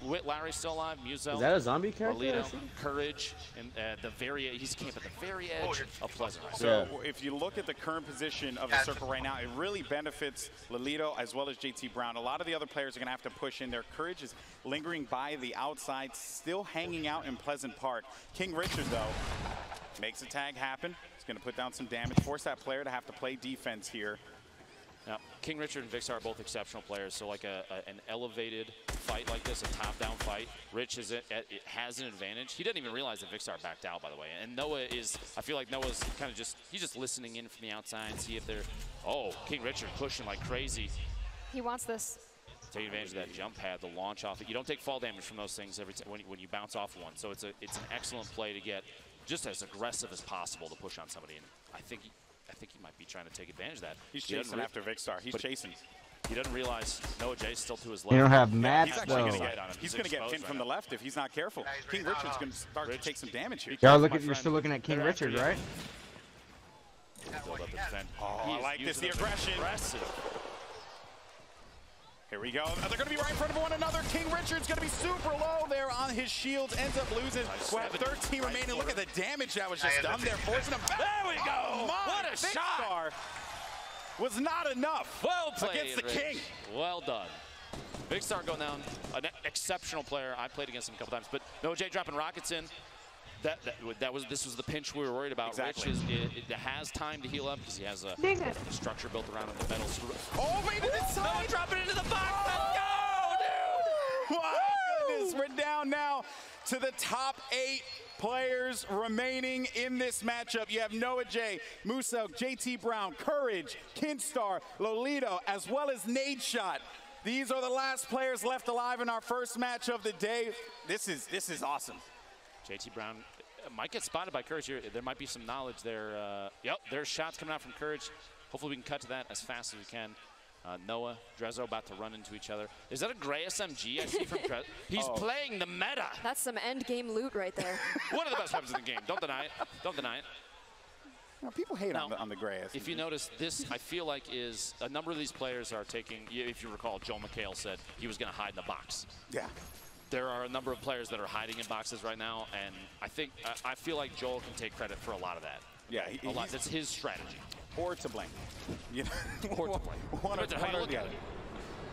Whit Larry's still alive, Muselk. Is that a zombie character? Lolito, Courage, and he's camped at the very edge of Pleasant. So if you look at the current position of the circle right now, it really benefits Lolito as well as JT Brown. A lot of the other players are going to have to push in. Their Courage is lingering by the outside, still hanging out in Pleasant Park. King Richard, though, makes a tag happen. He's going to put down some damage, force that player to have to play defense here. Now, King Richard and Vixar are both exceptional players, so like an elevated fight like this, a top-down fight, Rich has an advantage. He didn't even realize that Vixar backed out, by the way. And Noah is, I feel like Noah's kind of he's just listening in from the outside, see if they're, King Richard pushing like crazy. He wants this. Take advantage of that jump pad, the launch off it. You don't take fall damage from those things every time when you bounce off one. So it's an excellent play to get just as aggressive as possible to push on somebody. And I think he might be trying to take advantage of that. He's chasing after Vixar. He's chasing. He doesn't realize Noah J's still to his left. You don't have mats, though. He's going to get pinned from the left if he's not careful. King Richard's going to start to take some damage here. You're still looking at King Richard, right? I like this, the aggression. Here we go. They're going to be right in front of one another. King Richard's going to be super low there on his shields. Ends up losing. We'll have 13 remaining. Look at the damage that was just done there. Forcing him back. There we go. What a shot. Was not enough. Well played, against the King. Well done. Vixar going down. An exceptional player. I played against him a couple times. But Noah J dropping rockets in. This was the pinch we were worried about. Exactly. Rich has time to heal up because he has a structure built around him, the metal. Oh, wait, it's Noah dropping into the box. Let's go, dude. My goodness, we're down now to the top 8 players remaining in this matchup. You have Noah J, Muselk, JT Brown, Courage, Kinstar, Lolito, as well as Nade Shot. These are the last players left alive in our first match of the day. This is awesome. JT Brown might get spotted by Courage here. There might be some knowledge there. Yep, there's shots coming out from Courage. Hopefully we can cut to that as fast as we can. Noah, Drezzo about to run into each other. Is that a gray SMG I see from Drezzo? He's playing the meta. That's some end game loot right there. One of the best weapons in the game. Don't deny it. Don't deny it. No, people hate on the gray SMG. If you notice, this I feel like is a number of these players are taking, if you recall, Joel McHale said he was going to hide in the box. Yeah. There are a number of players that are hiding in boxes right now, and I feel like Joel can take credit for a lot of that. Yeah, that's his strategy. Or to blame. You know, or to blame. One or the other.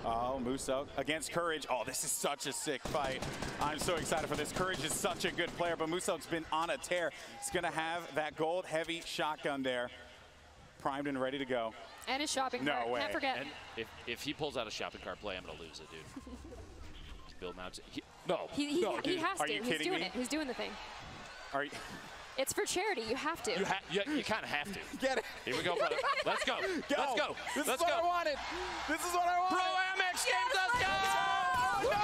Oh, Muso against Courage. Oh, this is such a sick fight. I'm so excited for this. Courage is such a good player, but Muso's been on a tear. He's going to have that gold heavy shotgun there, primed and ready to go. And his shopping no cart. Way. Can't forget. And if he pulls out a shopping cart play, I'm going to lose it, dude. He's building out. He has to. He's doing it. He's doing the thing. Are you? It's for charity. You have to. You kind of have to. Get it. Here we go, brother. Let's go. Let's go. This Let's is what go. I wanted. This is what I wanted. Pro Amex Games, let's go! No!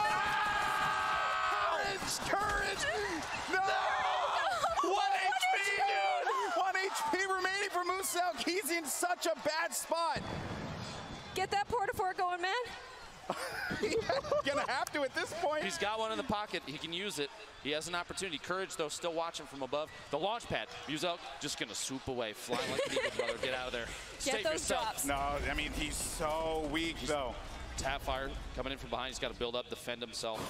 Courage! No! 1 HP, dude! 1 HP remaining for Muso. He's in such a bad spot. Get that porta-fort going, man. Gonna have to at this point. He's got one in the pocket. He can use it. He has an opportunity. Courage, though, still watching from above. The launch pad. Muso just gonna swoop away, flying like an eagle, brother. Get out of there. Get Save those yourself. drops. No, I mean, he's so weak, though. Tap fire coming in from behind. He's got to build up, defend himself.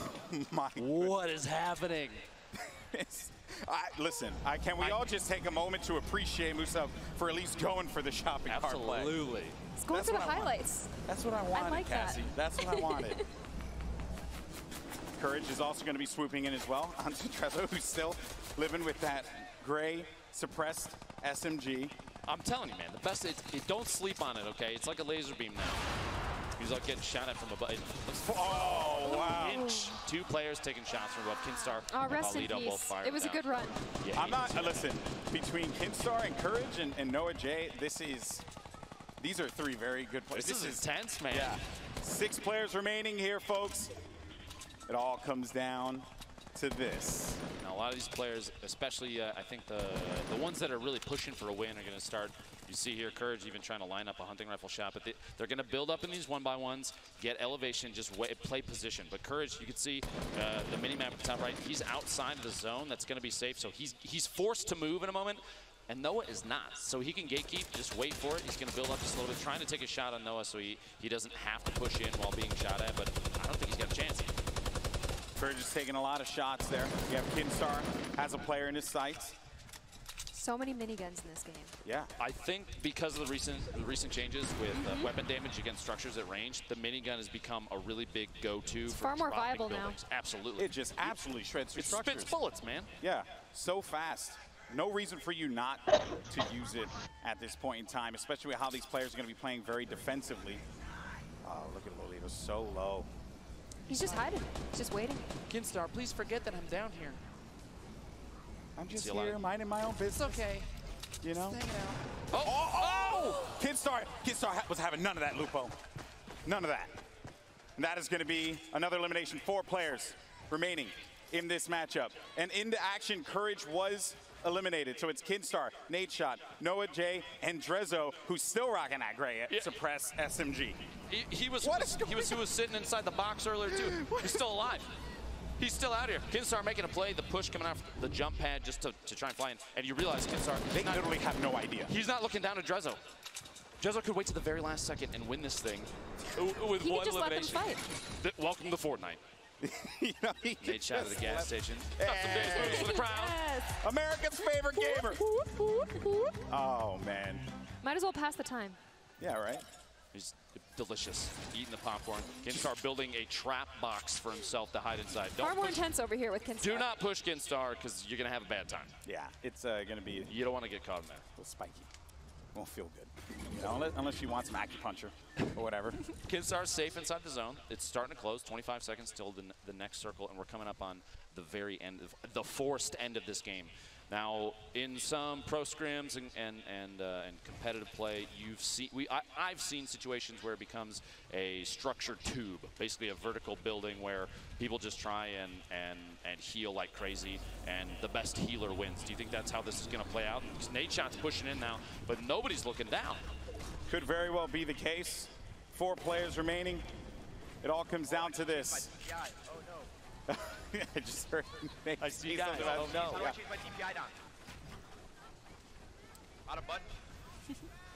What is happening? Listen, can we all just take a moment to appreciate Muso for at least going for the shopping cart play? Absolutely. He's going for the highlights. That's what I wanted, I like Cassie. That's what I wanted. Courage is also going to be swooping in as well onto Trezor, who's still living with that gray suppressed SMG. I'm telling you, man, the best, don't sleep on it, okay? It's like a laser beam now. He's like getting shot at from above. Oh, wow. Inch. 2 players taking shots from above. Kinstar. Oh, rest in Alito peace. both fired It was down. a good run. Yeah, I'm not, listen, between Kinstar and Courage and Noah J, these are 3 very good players. This is intense, man. Yeah. 6 players remaining here, folks. It all comes down to this. Now, a lot of these players, especially I think the ones that are really pushing for a win are going to start. You see here, Courage even trying to line up a hunting rifle shot, but they're going to build up in these 1x1s, get elevation, just play position. But Courage, you can see the mini-map at the top right, he's outside of the zone. That's going to be safe, so he's forced to move in a moment. And Noah is not, so he can gatekeep, just wait for it. He's going to build up just a little bit, trying to take a shot on Noah so he doesn't have to push in while being shot at, but I don't think he's got a chance. Courage is taking a lot of shots there. You have Kinstar has a player in his sights. So many miniguns in this game. Yeah. I think because of the recent changes with weapon damage against structures at range, the minigun has become a really big go-to for far more dropping viable buildings. now. Absolutely. It just absolutely shreds through It structures. spits bullets, man. Yeah, so fast. No reason for you not to use it at this point in time, especially with how these players are going to be playing very defensively. Oh, look at Lolita, so low. He's just hiding. He's just waiting. Kinstar, please forget that I'm down here. I'm just here minding my own business. It's okay. You know? Oh! Kinstar was having none of that, Lupo. None of that. And that is going to be another elimination. 4 players remaining in this matchup. And into action, Courage was eliminated. So it's Kinstar, Nate Shot, Noah J, and Drezzo, who's still rocking that gray suppressed SMG. He was sitting inside the box earlier, too. He's still alive. He's still out here. Kinstar making a play, the push coming off the jump pad just to try and fly in. And you realize Kinstar, they literally have no idea. He's not looking down at Drezzo. Drezzo could wait to the very last second and win this thing with he one could just elimination. let them fight. Welcome to Fortnite. You know, Nate Shot at the gas station. Got some days moves for the crowd. Yes. America's favorite gamer. Oh, man. Might as well pass the time. Yeah, right? He's delicious. Eating the popcorn. Kinstar building a trap box for himself to hide inside. Far more intense over here with Kinstar. Do not push Kinstar because you're going to have a bad time. Yeah, it's going to be... You don't want to get caught in that. A little spiky. Won't feel good. You know, unless you want some acupuncture or whatever. Kinstar's safe inside the zone. It's starting to close. 25 seconds till the next circle, and we're coming up on the very end, of the forced end of this game. Now, in some pro scrims and competitive play, I've seen situations where it becomes a structured tube, basically a vertical building where people just try and heal like crazy, and the best healer wins. Do you think that's how this is going to play out? Because Nate Shot's pushing in now, but nobody's looking down. Could very well be the case. 4 players remaining. It all comes down to this. I just heard Nate see guys. Oh no. How do I change my DPI down? Out of button.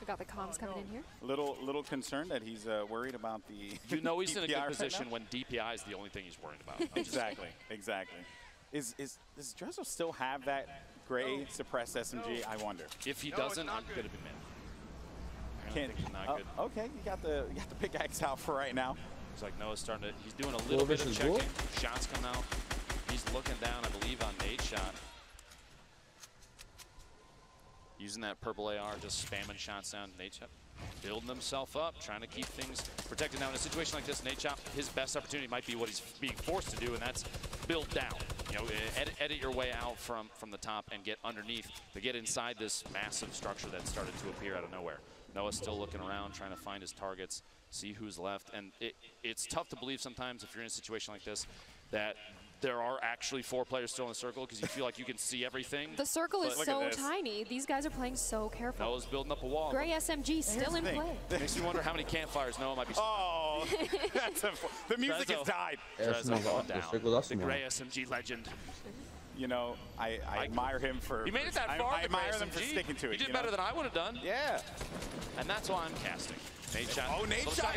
We got the comms coming in here. Little concerned that he's worried about the. You know he's in a good DPI position right when DPI is the only thing he's worried about. Exactly. Does Drezzo still have that gray suppressed SMG? I wonder. If he doesn't, I'm gonna be mad. Not good. Okay, you got the pickaxe out for right now. Looks like Noah's starting to, he's doing a little bit of checking. Shots come out. He's looking down, I believe, on Nate's shot. Using that purple AR, just spamming shots down. Nate Chop building himself up, trying to keep things protected. Now in a situation like this, Nate Chop, his best opportunity might be what he's being forced to do, and that's build down. You know, edit your way out from the top and get underneath to get inside this massive structure that started to appear out of nowhere. Noah's still looking around, trying to find his targets, see who's left. And it's tough to believe sometimes if you're in a situation like this that there are actually 4 players still in the circle because you feel like you can see everything. The circle is so tiny. These guys are playing so careful. Noah's building up a wall. Gray SMG still in play. Makes me wonder how many campfires Noah might be. Oh, the music has died. The Gray SMG legend. You know, I admire him for. He made it that far. I admire them for sticking to it. He did better than I would have done. Yeah. And that's why I'm casting. Nate shot. Oh, Nate shot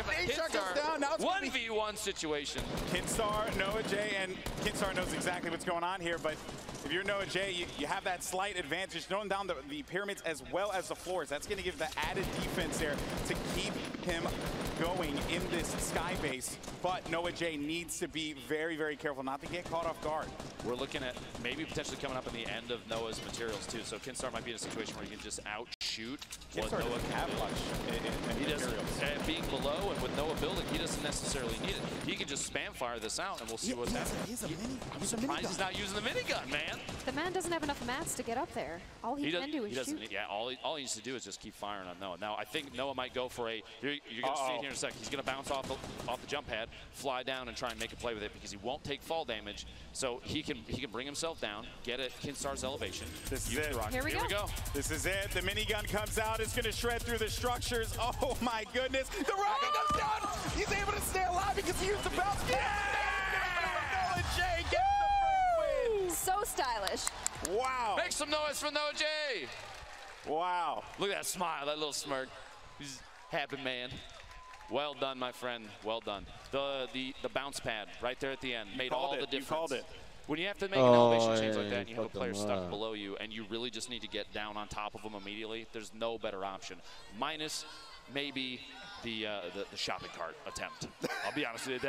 goes down. Now it's 1v1 situation. Kinstar, Noah J, and Kinstar knows exactly what's going on here, but if you're Noah J, you have that slight advantage throwing down the pyramids as well as the floors. That's going to give the added defense there to keep him going in this sky base. But Noah J needs to be very, very careful not to get caught off guard. We're looking at maybe potentially coming up in the end of Noah's materials too. So Kinstar might be in a situation where he can just outshoot what Noah can have much. He doesn't. Being below and with Noah building, he doesn't necessarily need it. He can just spam fire this out, and we'll see what's happening. I'm surprised he's not using the minigun, man. The man doesn't have enough mats to get up there. All he can do is shoot. Yeah, all he needs to do is just keep firing on Noah. Now, I think Noah might go for a. You're going to see it here in a second. He's going to bounce off the jump pad, fly down, and try and make a play with it because he won't take fall damage. So he can bring himself down, get at Kinstar's elevation. This is it. Here we go. This is it. The minigun comes out. It's going to shred through the structures. Oh my goodness. The rocket goes down. He's able to stay alive because he used the bounce. Yeah! Noah J gets the first win. So stylish. Wow. Make some noise for Noah J. Wow. Look at that smile, that little smirk. He's a happy man. Well done, my friend. Well done. The bounce pad right there at the end made all the difference. You called it. When you have to make an elevation change like that and you have a player stuck below you and you really just need to get down on top of them immediately, there's no better option. Minus maybe the shopping cart attempt. I'll be honest with you,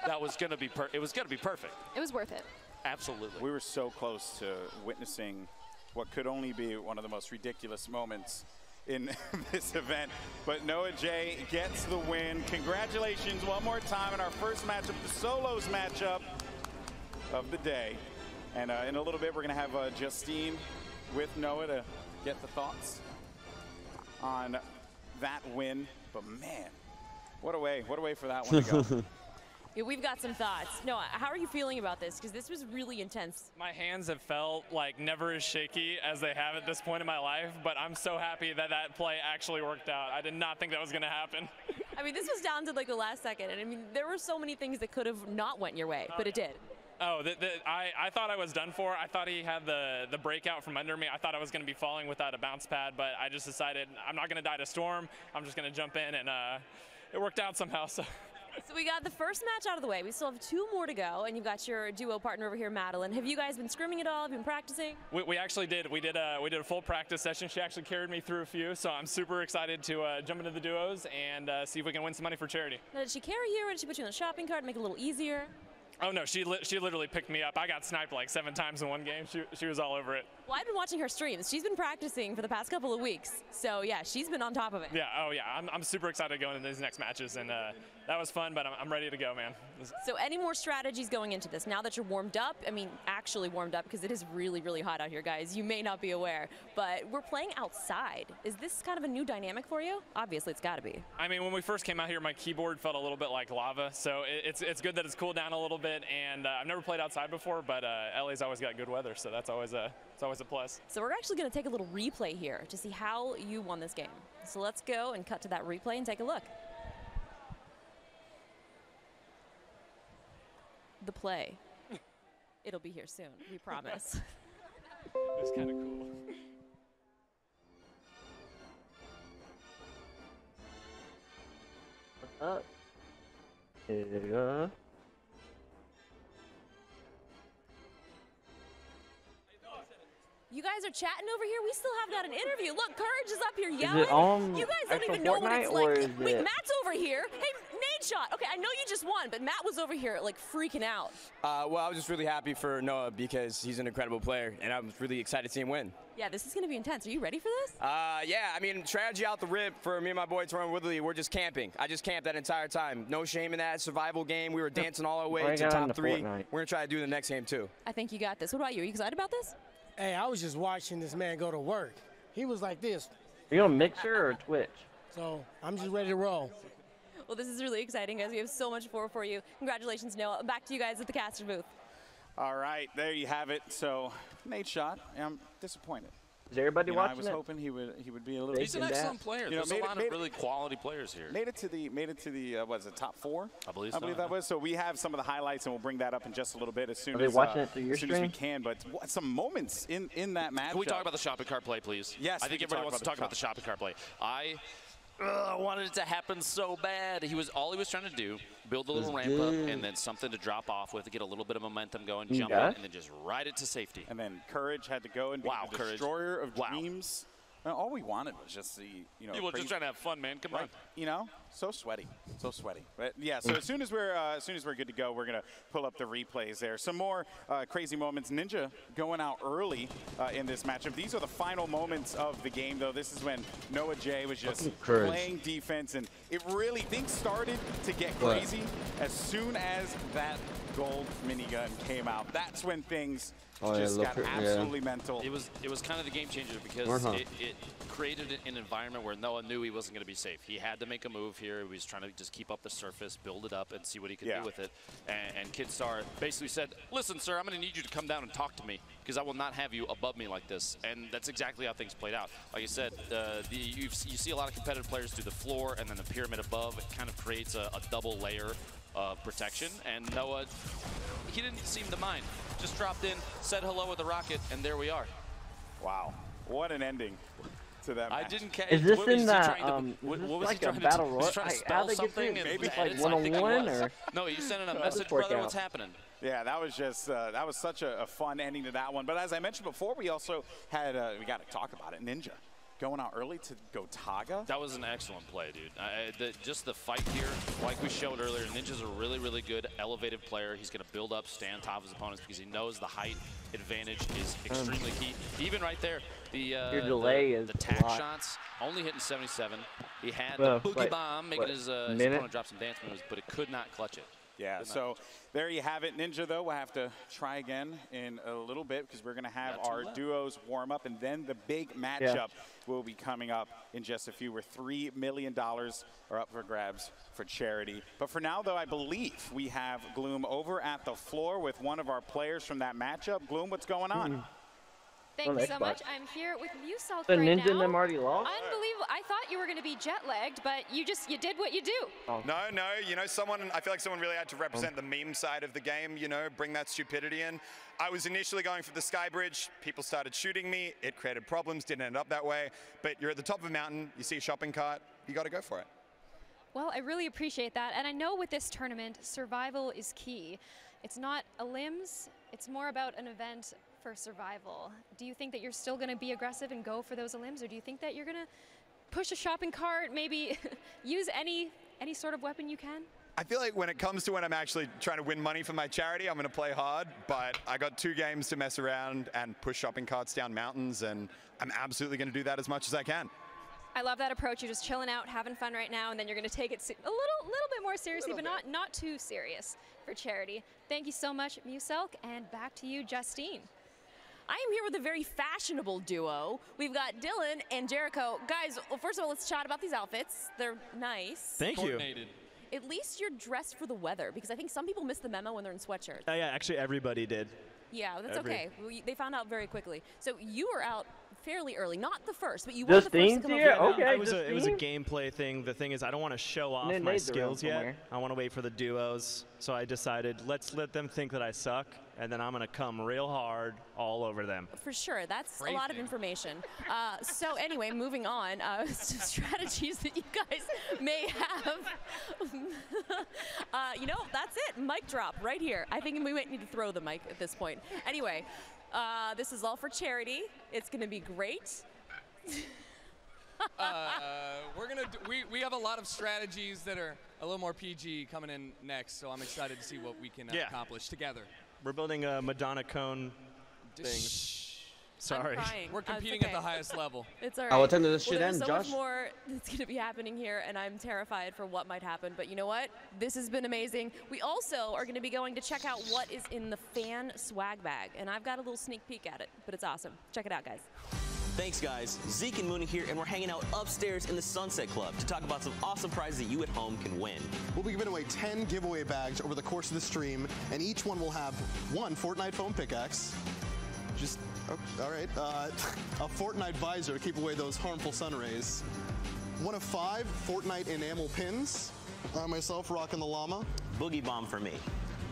that was going to be it was going to be perfect. It was worth it. Absolutely. We were so close to witnessing what could only be one of the most ridiculous moments in this event, but Noah J gets the win. Congratulations one more time in our first matchup, the solos matchup of the day. And in a little bit, we're going to have Justine with Noah to get the thoughts on that win. But man, what a way for that one to go. Yeah, we've got some thoughts. Noah, how are you feeling about this? Because this was really intense. My hands have felt like never as shaky as they have at this point in my life, but I'm so happy that that play actually worked out. I did not think that was going to happen. I mean, this was down to like the last second, and I mean, there were so many things that could have not went your way, but it did. Oh, I thought I was done for. I thought he had the breakout from under me. I thought I was going to be falling without a bounce pad, but I just decided I'm not going to die to Storm. I'm just going to jump in, and it worked out somehow. So we got the first match out of the way. We still have 2 more to go, and you've got your duo partner over here, Madeline. Have you guys been scrimming at all? Have you been practicing? We actually did. We did a full practice session. She actually carried me through a few, so I'm super excited to jump into the duos and see if we can win some money for charity. Now, did she carry you, or did she put you in the shopping cart, make it a little easier? Oh no, she literally picked me up. I got sniped like 7 times in one game. She was all over it. Well, I've been watching her streams. She's been practicing for the past couple of weeks. So yeah, she's been on top of it. Yeah, oh yeah, I'm super excited going into these next matches, and that was fun, but I'm ready to go, man. So any more strategies going into this? Now that you're warmed up, I mean, actually warmed up, because it is really, really hot out here, guys. You may not be aware, but we're playing outside. Is this kind of a new dynamic for you? Obviously, it's got to be. I mean, when we first came out here, my keyboard felt a little bit like lava, so it's good that it's cooled down a little bit, and I've never played outside before, but LA's always got good weather, so that's always a plus. So we're actually going to take a little replay here to see how you won this game. So let's go and cut to that replay and take a look. The play. It'll be here soon, we promise. It was kind of cool. What's up? Yeah. You guys are chatting over here? We still have got an interview. Look, Courage is up here Is yelling. it you guys don't actual even know what Fortnite, it's or like. is Wait, it... Matt's over here. Hey, Nate shot. Okay, I know you just won, but Matt was over here like freaking out. Well, I was just really happy for Noah because he's an incredible player, and I was really excited to see him win. Yeah, this is going to be intense. Are you ready for this? Yeah, I mean, strategy out the rip for me and my boy Tourny Woodley. We're just camping. I just camped that entire time. No shame in that. Survival game. We were dancing all our way to top 3. We're going to try to do the next game, too. I think you got this. What about you? Are you excited about this? Hey, I was just watching this man go to work. He was like this. Are you on Mixer or Twitch? So I'm just ready to roll. Well, this is really exciting, guys. We have so much for you. Congratulations, Noah. Back to you guys at the caster booth. All right, there you have it. So, Nate shot. I'm disappointed. Is everybody watching I was hoping he would be a little. He's an excellent player. There's a lot of really quality players here. Made it to the what is it, top 4? I believe that was. So we have some of the highlights, and we'll bring that up in just a little bit as soon as we can. But some moments in that match. Can we talk about the shopping cart play, please? Yes. I think everybody wants to talk about the shopping cart play. I wanted it to happen so bad. All he was trying to do, build a little ramp up, and then something to drop off with to get a little bit of momentum going, jump in, and then just ride it to safety. And then Courage had to go and be the destroyer of dreams. All we wanted was just the, You were just trying to have fun, man. Come on. So sweaty. But yeah, so as soon as we're good to go, we're gonna pull up the replays there. Some more crazy moments. Ninja going out early in this matchup. These are the final moments of the game, though. This is when Noah J was just playing defense, and things started to get crazy as soon as that gold minigun came out. That's when things just got absolutely mental. It was kind of the game changer because it created an environment where Noah knew he wasn't going to be safe. He had to make a move here. He was trying to just keep up the surface, build it up, and see what he could do with it. And Kidstar basically said, listen, sir, I'm going to need you to come down and talk to me because I will not have you above me like this. And that's exactly how things played out. Like you said, you see a lot of competitive players do the floor and then the pyramid above. It kind of creates a double layer of protection. And Noah, he didn't seem to mind. Just dropped in, said hello with a rocket, and there we are. Wow. What an ending to that match. I didn't catch. Is this in that, what was like he a trying battle to, royale? trying to How spell they get something? through? And Maybe edits, like one-on-one, or? or? No, you sending a message, brother, what's happening? Yeah, that was just that was such a fun ending to that one. But as I mentioned before, we also had we got to talk about it. Ninja going out early to go Taga. That was an excellent play, dude. Just the fight here, like we showed earlier, Ninja's a really, really good elevated player. He's going to build up, stay on top of his opponents because he knows the height advantage is extremely key. Even right there, the tag shots, only hitting 77. He had the boogie bomb, making his opponent drop some dance moves, but it could not clutch it. Yeah, so there you have it. Ninja, though, we'll have to try again in a little bit because we're going to have our duos warm up, and then the big matchup will be coming up in just a few. Where $3 million are up for grabs for charity. But for now, though, I believe we have Gloom over at the floor with one of our players from that matchup. Gloom, what's going on? Thank you so much. I'm here with Muselk the right Ninja now. and them already lost? Unbelievable. I thought you were going to be jet-lagged, but you did what you do. No, I feel like someone really had to represent the meme side of the game, bring that stupidity in. I was initially going for the sky bridge. People started shooting me. It created problems, didn't end up that way. But you're at the top of a mountain, you see a shopping cart, you got to go for it. Well, I really appreciate that. And I know with this tournament, survival is key. It's not a limbs, it's more about an event for survival. Do you think that you're still going to be aggressive and go for those limbs, or do you think that you're going to push a shopping cart, maybe use any sort of weapon you can? I feel like when it comes to when I'm actually trying to win money for my charity, I'm going to play hard, but I got 2 games to mess around and push shopping carts down mountains, and I'm absolutely going to do that as much as I can. I love that approach. You're just chilling out, having fun right now, and then you're going to take it a little bit more seriously, but not too serious for charity. Thank you so much, Muselk, and back to you, Justine. I am here with a very fashionable duo. We've got Dylan and Jericho. Guys, well, first of all, let's chat about these outfits. They're nice. Thank you. At least you're dressed for the weather, because I think some people miss the memo when they're in sweatshirts. Yeah, actually everybody did. Yeah, that's okay. They found out very quickly. So you were out fairly early, not the first, but you were the first to come over. Okay, it was a gameplay thing. The thing is, I don't want to show off my skills yet. I want to wait for the duos. So I decided, let's let them think that I suck, and then I'm going to come real hard all over them. For sure. That's a lot of information. So anyway, moving on, strategies that you guys may have. That's it. Mic drop right here. I think we might need to throw the mic at this point. Anyway, this is all for charity. It's going to be great. We have a lot of strategies that are a little more PG coming in next, so I'm excited to see what we can accomplish together. We're building a Madonna cone thing. Sorry. We're competing at the highest level. It's all right. What time does this shit there's end, so Josh? much more that's going to be happening here, and I'm terrified for what might happen. But you know what? This has been amazing. We also are going to be going to check out what is in the fan swag bag, and I've got a little sneak peek at it, but it's awesome. Check it out, guys. Thanks, guys. Zeke and Mooney here, and we're hanging out upstairs in the Sunset Club to talk about some awesome prizes that you at home can win. We'll be giving away 10 giveaway bags over the course of the stream, and each one will have one Fortnite foam pickaxe, all right, a Fortnite visor to keep away those harmful sun rays, one of 5 Fortnite enamel pins, myself rocking the llama. Boogie Bomb for me.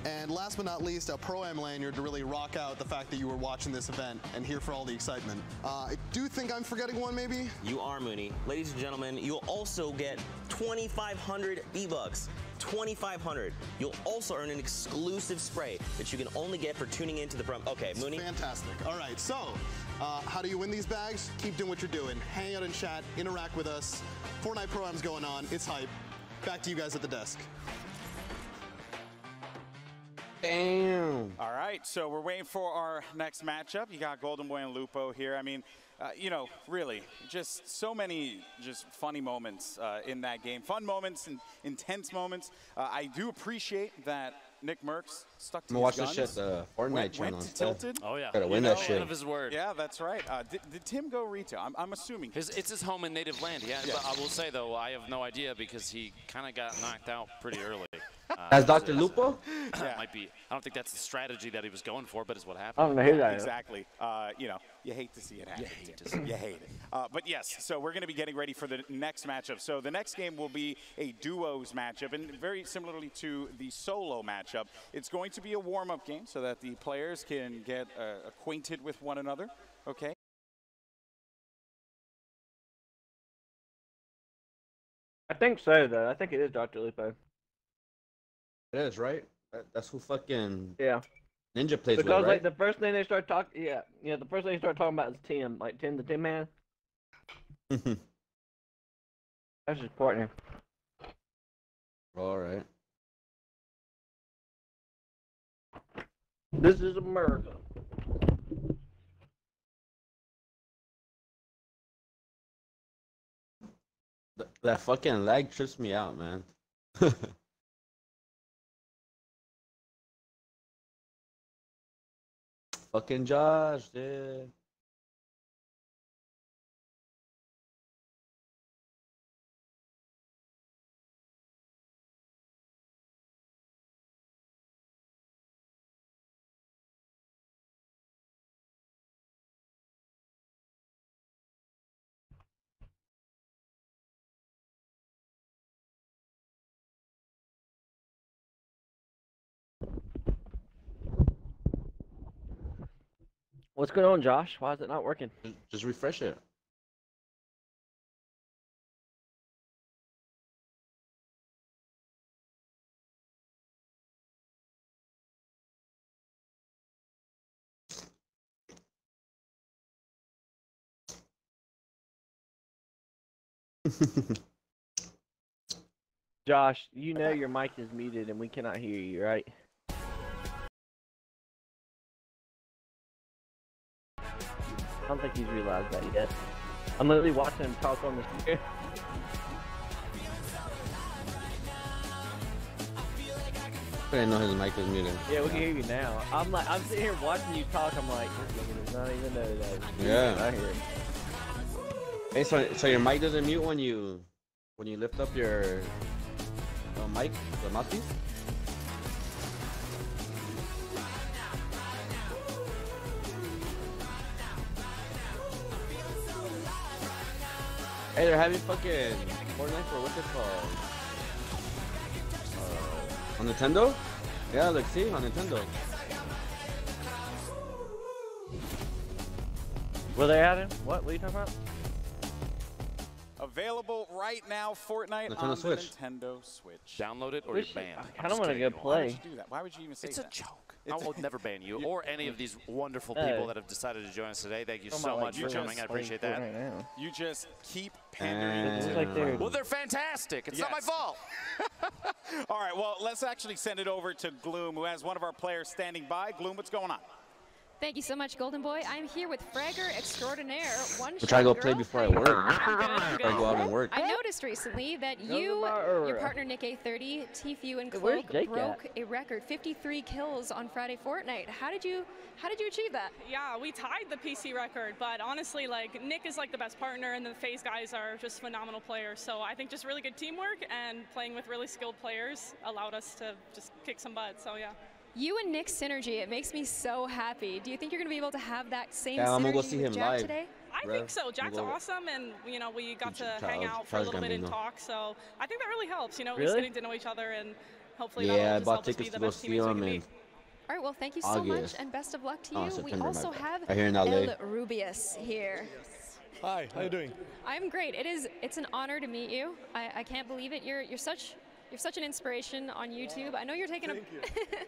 And last but not least, a Pro-Am lanyard to really rock out the fact that you were watching this event and here for all the excitement. I do think I'm forgetting one, maybe? You are, Mooney. Ladies and gentlemen, you'll also get 2,500 V-Bucks. 2,500. You'll also earn an exclusive spray that you can only get for tuning into the program. Okay, Mooney. Fantastic. All right, so how do you win these bags? Keep doing what you're doing. Hang out and chat, interact with us. Fortnite Pro-Am's going on. It's hype. Back to you guys at the desk. Damn. All right, so we're waiting for our next matchup. You got Golden Boy and Lupo here. I mean, you know, really, just so many just funny moments in that game. Fun moments and intense moments. I do appreciate that Nick Merckx stuck to his watch guns. this shit, Fortnite channel. Went to Tilted. Oh, yeah. Gotta win that shit. Man of his word. Yeah, that's right. Did Tim go retail? I'm assuming. It's his home and native land. Yeah, but I will say, though, I have no idea because he kind of got knocked out pretty early. As Dr. Lupo? That might be. I don't think that's the strategy that he was going for, but it's what happened. I don't know who that is. Exactly. You know, you hate to see it happen. You hate it. But yes, so we're going to be getting ready for the next matchup. So the next game will be a duos matchup, and very similarly to the solo matchup, it's going to be a warm-up game so that the players can get acquainted with one another. Okay. I think so, though. I think it is Dr. Lupo. It is, right? That's who fucking Ninja plays because, with, right? like, the first thing they start talking, the first thing they start talking about is Tim, like Tim the Tin Man. That's his partner. All right. This is America. That fucking lag trips me out, man. Fucking Josh, dude. What's going on, Josh? Why is it not working? Just refresh it. Josh, you know your mic is muted and we cannot hear you, right? I don't think he's realized that yet. I'm literally watching him talk on the screen. I didn't know his mic was muted. Yeah, we can hear you now. I'm sitting here watching you talk. I'm like, this nigga does not even know that. Yeah. I hear it. Hey, so your mic doesn't mute when you lift up your mic, the mouthpiece? Hey, they're having fucking Fortnite for what's it called? On Nintendo? Yeah, like see, on Nintendo. Were they at him? What are you talking about? available right now. Fortnite Nintendo on Switch. the Nintendo Switch. Download it or you're banned. I kind of want to go play. Why would you do that? Why would you even say It's that? a joke. I will never ban you or any of these wonderful people that have decided to join us today. Thank you so much for coming. I appreciate that. You just keep pandering to like well, they're fantastic. It's not my fault. All right, well, let's actually send it over to Gloom, who has one of our players standing by. Gloom, what's going on? Thank you so much, Golden Boy. I'm here with Fragger Extraordinaire. I'll try to go play before I work. I go out and work. I noticed recently that you, your partner Nick A30, Tfue, and Cloak broke a record, 53 kills on Friday Fortnite. How did you achieve that? Yeah, we tied the PC record, but honestly, like Nick is like the best partner, and the FaZe guys are just phenomenal players. So I think just really good teamwork and playing with really skilled players allowed us to just kick some butt. So yeah. You and Nick's synergy, it makes me so happy. Do you think you're going to be able to have that same synergy I'm gonna go see with him Jack live. today? I think so. Jack's awesome, and you know we got to hang out for a little bit and talk. So I think that really helps. You know, we're getting to know each other, and hopefully that'll just help us be the best teammates we can be. All right, well, thank you so much, and best of luck to you. We also have here in LA. El Rubius here. Hi, how you doing? I'm great. It's an honor to meet you. I can't believe it. You're such an inspiration on YouTube. I know you're taking Thank you.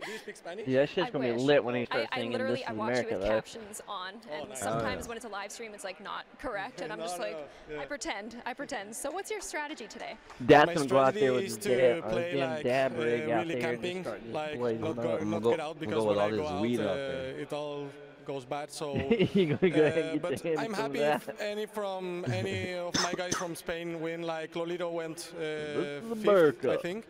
Do you speak Spanish? Yeah, that shit's gonna be lit when he starts singing This Is I watch America, you with though. captions on, and sometimes when it's a live stream, it's like not correct, and I'm just like, I pretend. So what's your strategy today? Dad's gonna go out there with his to play damn like dad rig out really there camping, and just start like blazing not up. get out because when I go out, it all goes bad. So, you gonna go ahead and but get the I'm hands happy on if any of my guys from Spain win. Like Lolito went fifth, America. I think.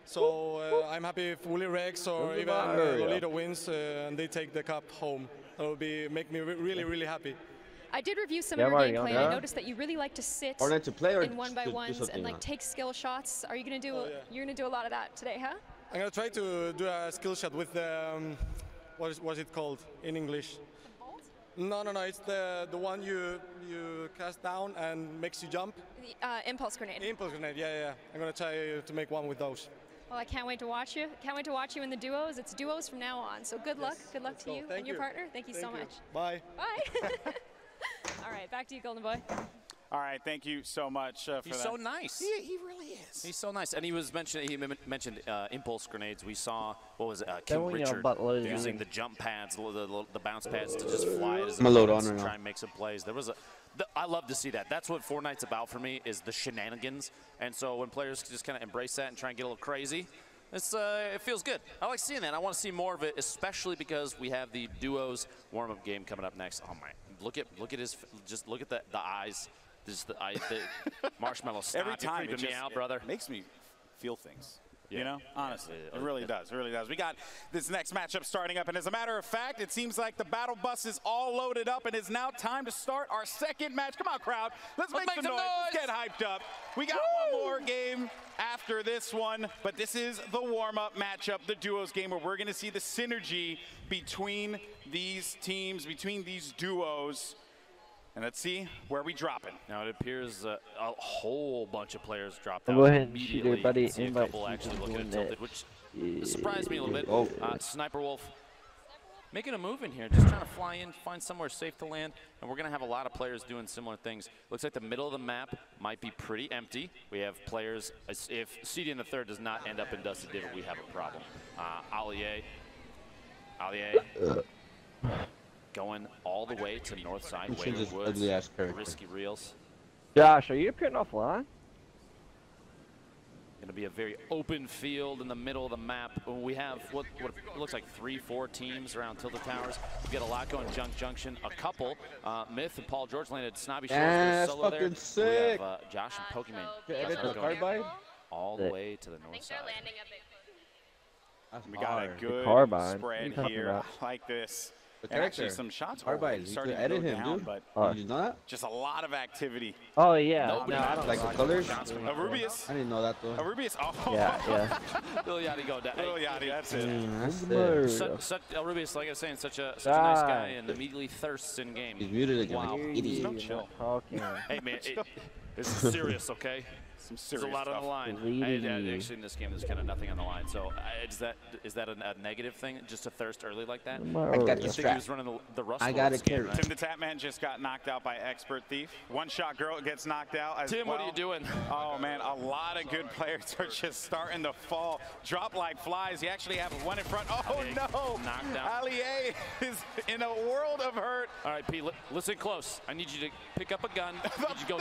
So I'm happy if Willy Rex or even Lolito wins and they take the cup home. That would make me really happy. I did review some of your gameplay, and I noticed that you really like to sit to play or in one-by-ones and like take skill shots. Are you gonna do? You're gonna do a lot of that today, huh? I'm gonna try to do a skill shot with the what's it called in English? No, it's the one you cast down and makes you jump. The impulse grenade. Impulse grenade, yeah. I'm gonna try to make one with those. Well, I can't wait to watch you. Can't wait to watch you in the duos. It's duos from now on. So good luck. Good luck to you and your partner. Thank you so much. Bye. Bye. All right, back to you, Golden Boy. All right, thank you so much for that. He's so nice. He really is. He's so nice, and he mentioned impulse grenades. We saw King Then Richard using the jump pads, the bounce pads to just fly it as a try and make some plays. I love to see that. That's what Fortnite's about for me, is the shenanigans. And so when players just kind of embrace that and try and get a little crazy, it feels good. I like seeing that. I want to see more of it, especially because we have the duos warm-up game coming up next. Oh my! Look at his. Just look at the eyes. Just the marshmallow. Stop. Every time You're creeping me out, brother. Makes me feel things. Yeah. You know, honestly, it really does. It really does. We got this next matchup starting up, and as a matter of fact, it seems like the battle bus is all loaded up, and it's now time to start our second match. Come on, crowd. Let's make some noise. Let's get hyped up. We got one more game after this one, but this is the warm-up matchup, the duos game, where we're going to see the synergy between these teams, between these duos. And let's see where we drop it. Now it appears a whole bunch of players dropped I'll out go ahead and immediately. shoot everybody, You can see a invite couple actually people looking at to tilted, which surprised me a little bit. Oh. Sniper Wolf making a move in here, just trying to fly in, find somewhere safe to land, and we're going to have a lot of players doing similar things. Looks like the middle of the map might be pretty empty. We have players, if CD in the third does not end up in Dusty Divot, we have a problem. Allier. Going all the way to north side, Wayward Woods, Risky Reels. Josh, are you appearing offline? Going to be a very open field in the middle of the map. We have what looks like 3-4 teams around Tilted Towers. We've got a lot going Junction. A couple, Myth and Paul George landed Snobby Shores. That's solo fucking there. sick. We have Josh and Pokemon. The carbine? All the way to the north side. We got a good spread here. I like this. And actually, some shots are starting to go down, but just a lot of activity. Oh, yeah. No, I don't like the colors? Rubius. I didn't know that, though. Rubius. Oh. Yeah. Lil Yachty go down. Lil Yachty, that's it. Rubius, like I was saying, such a nice guy and immediately thirsts in game. He's muted again. Wow. Like, idiot. No chill. Talking. Hey, man, this is serious, okay? Some There's serious a lot on the line. Actually, in this game, there's kind of nothing on the line. So is that a negative thing, just to thirst early like that? I got You think he was running the Rust I got it game, carried. right? Tim the Tapman just got knocked out by Expert Thief. One shot girl gets knocked out as Tim, well. what are you doing? Oh man, a lot of good players are just starting to fall. Drop like flies. You actually have one in front. Oh no! Knocked out. Ali A is in a world of hurt. All right, Pete, listen close. I need you to pick up a gun. I need you to go.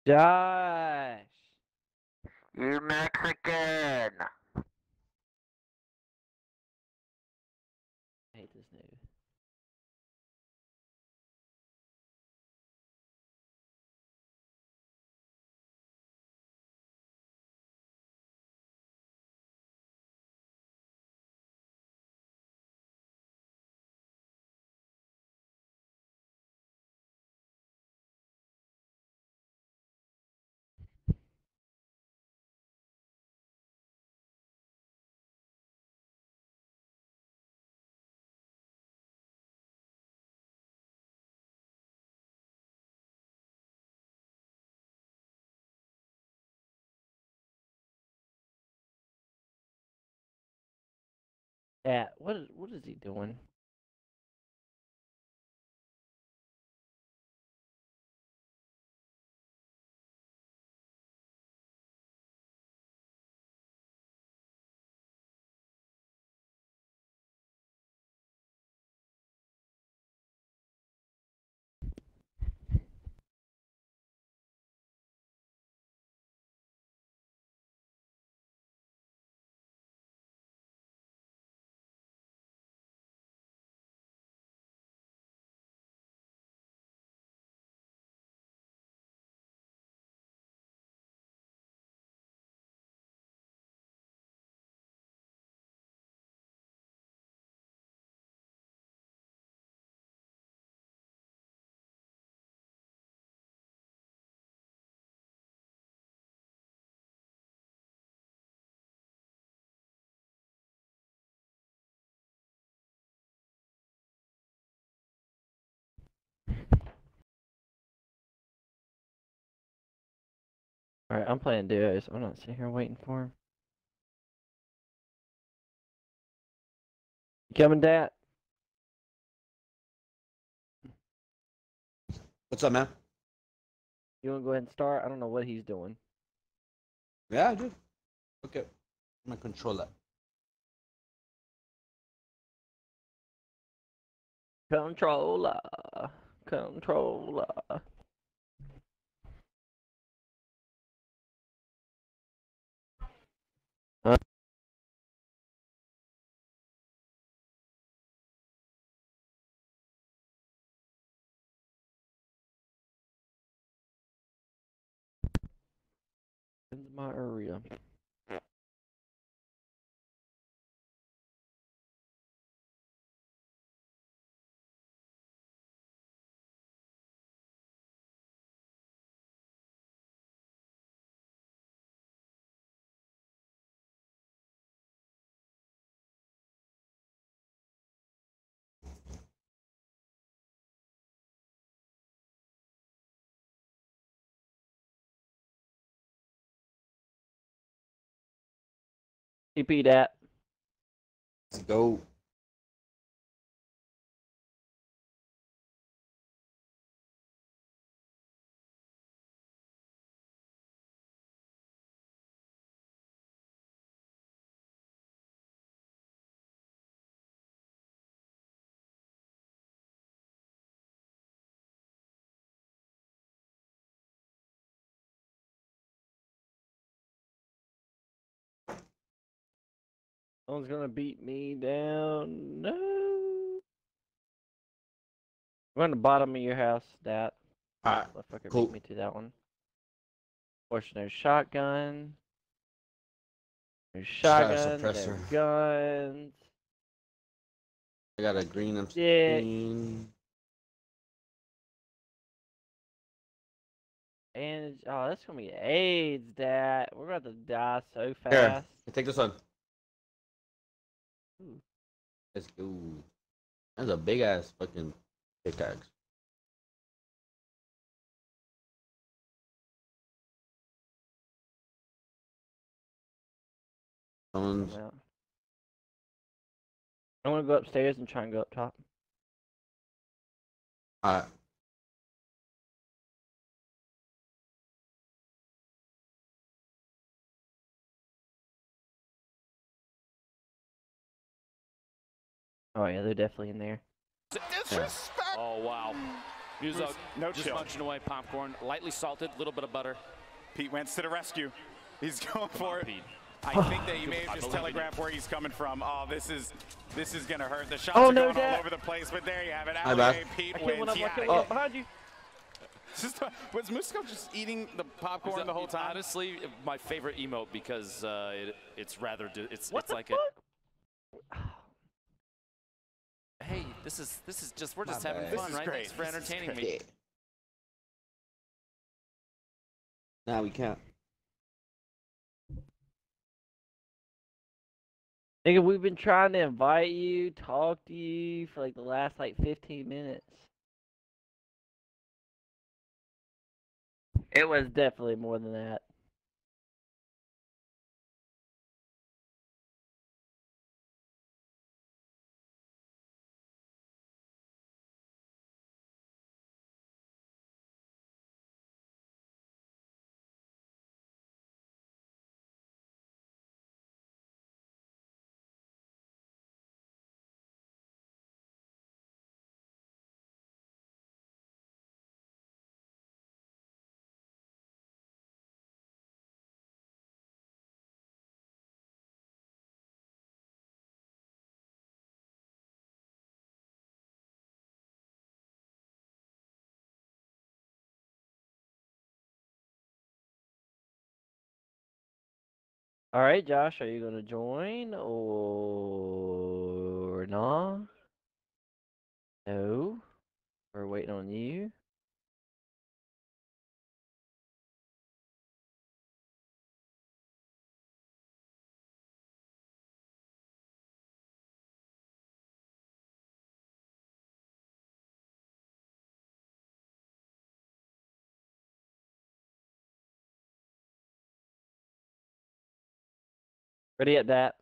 Josh, you Mexican. I hate this nigga. Yeah, what is he doing? Alright, I'm playing duos. I'm not sitting here waiting for him. You coming, Dad? What's up, man? You wanna go ahead and start? I don't know what he's doing. Yeah, I do. Okay. My controller. Controller. Controller. In my area. TP that. Let's go. Someone's gonna beat me down. No. I'm on the bottom of your house, that. Alright. Motherfucker Cool. beat me to that one. Fortunate shotgun. There's shotgun. There's suppressor. guns. I got a green Dick. M16. And oh, that's gonna be AIDS, Dad. We're about to die so fast. Here, take this one. Ooh. Let's go. That's a big ass fucking pickaxe. Someone's. Well, I'm gonna go upstairs and try and go up top. Alright. Oh yeah, they're definitely in there. Disrespect! Oh, wow. Muzo, no just chill. munching away popcorn, lightly salted, a little bit of butter. Pete Wentz to the rescue. He's going for it. Pete. I think that he may have just telegraphed where he's coming from. Oh, this is gonna hurt. The shots are going all over the place, but there you have it. LA Pete wins. Behind you. Was Musco just eating the popcorn the whole time? Honestly, my favorite emote because it's rather it's like Hey, this is just we're just having fun, right? Thanks for entertaining me. Nah, we can't. Nigga, we've been trying to invite you, talk to you for like the last 15 minutes. It was definitely more than that. All right, Josh, are you gonna join or not? No, we're waiting on you. Ready at that.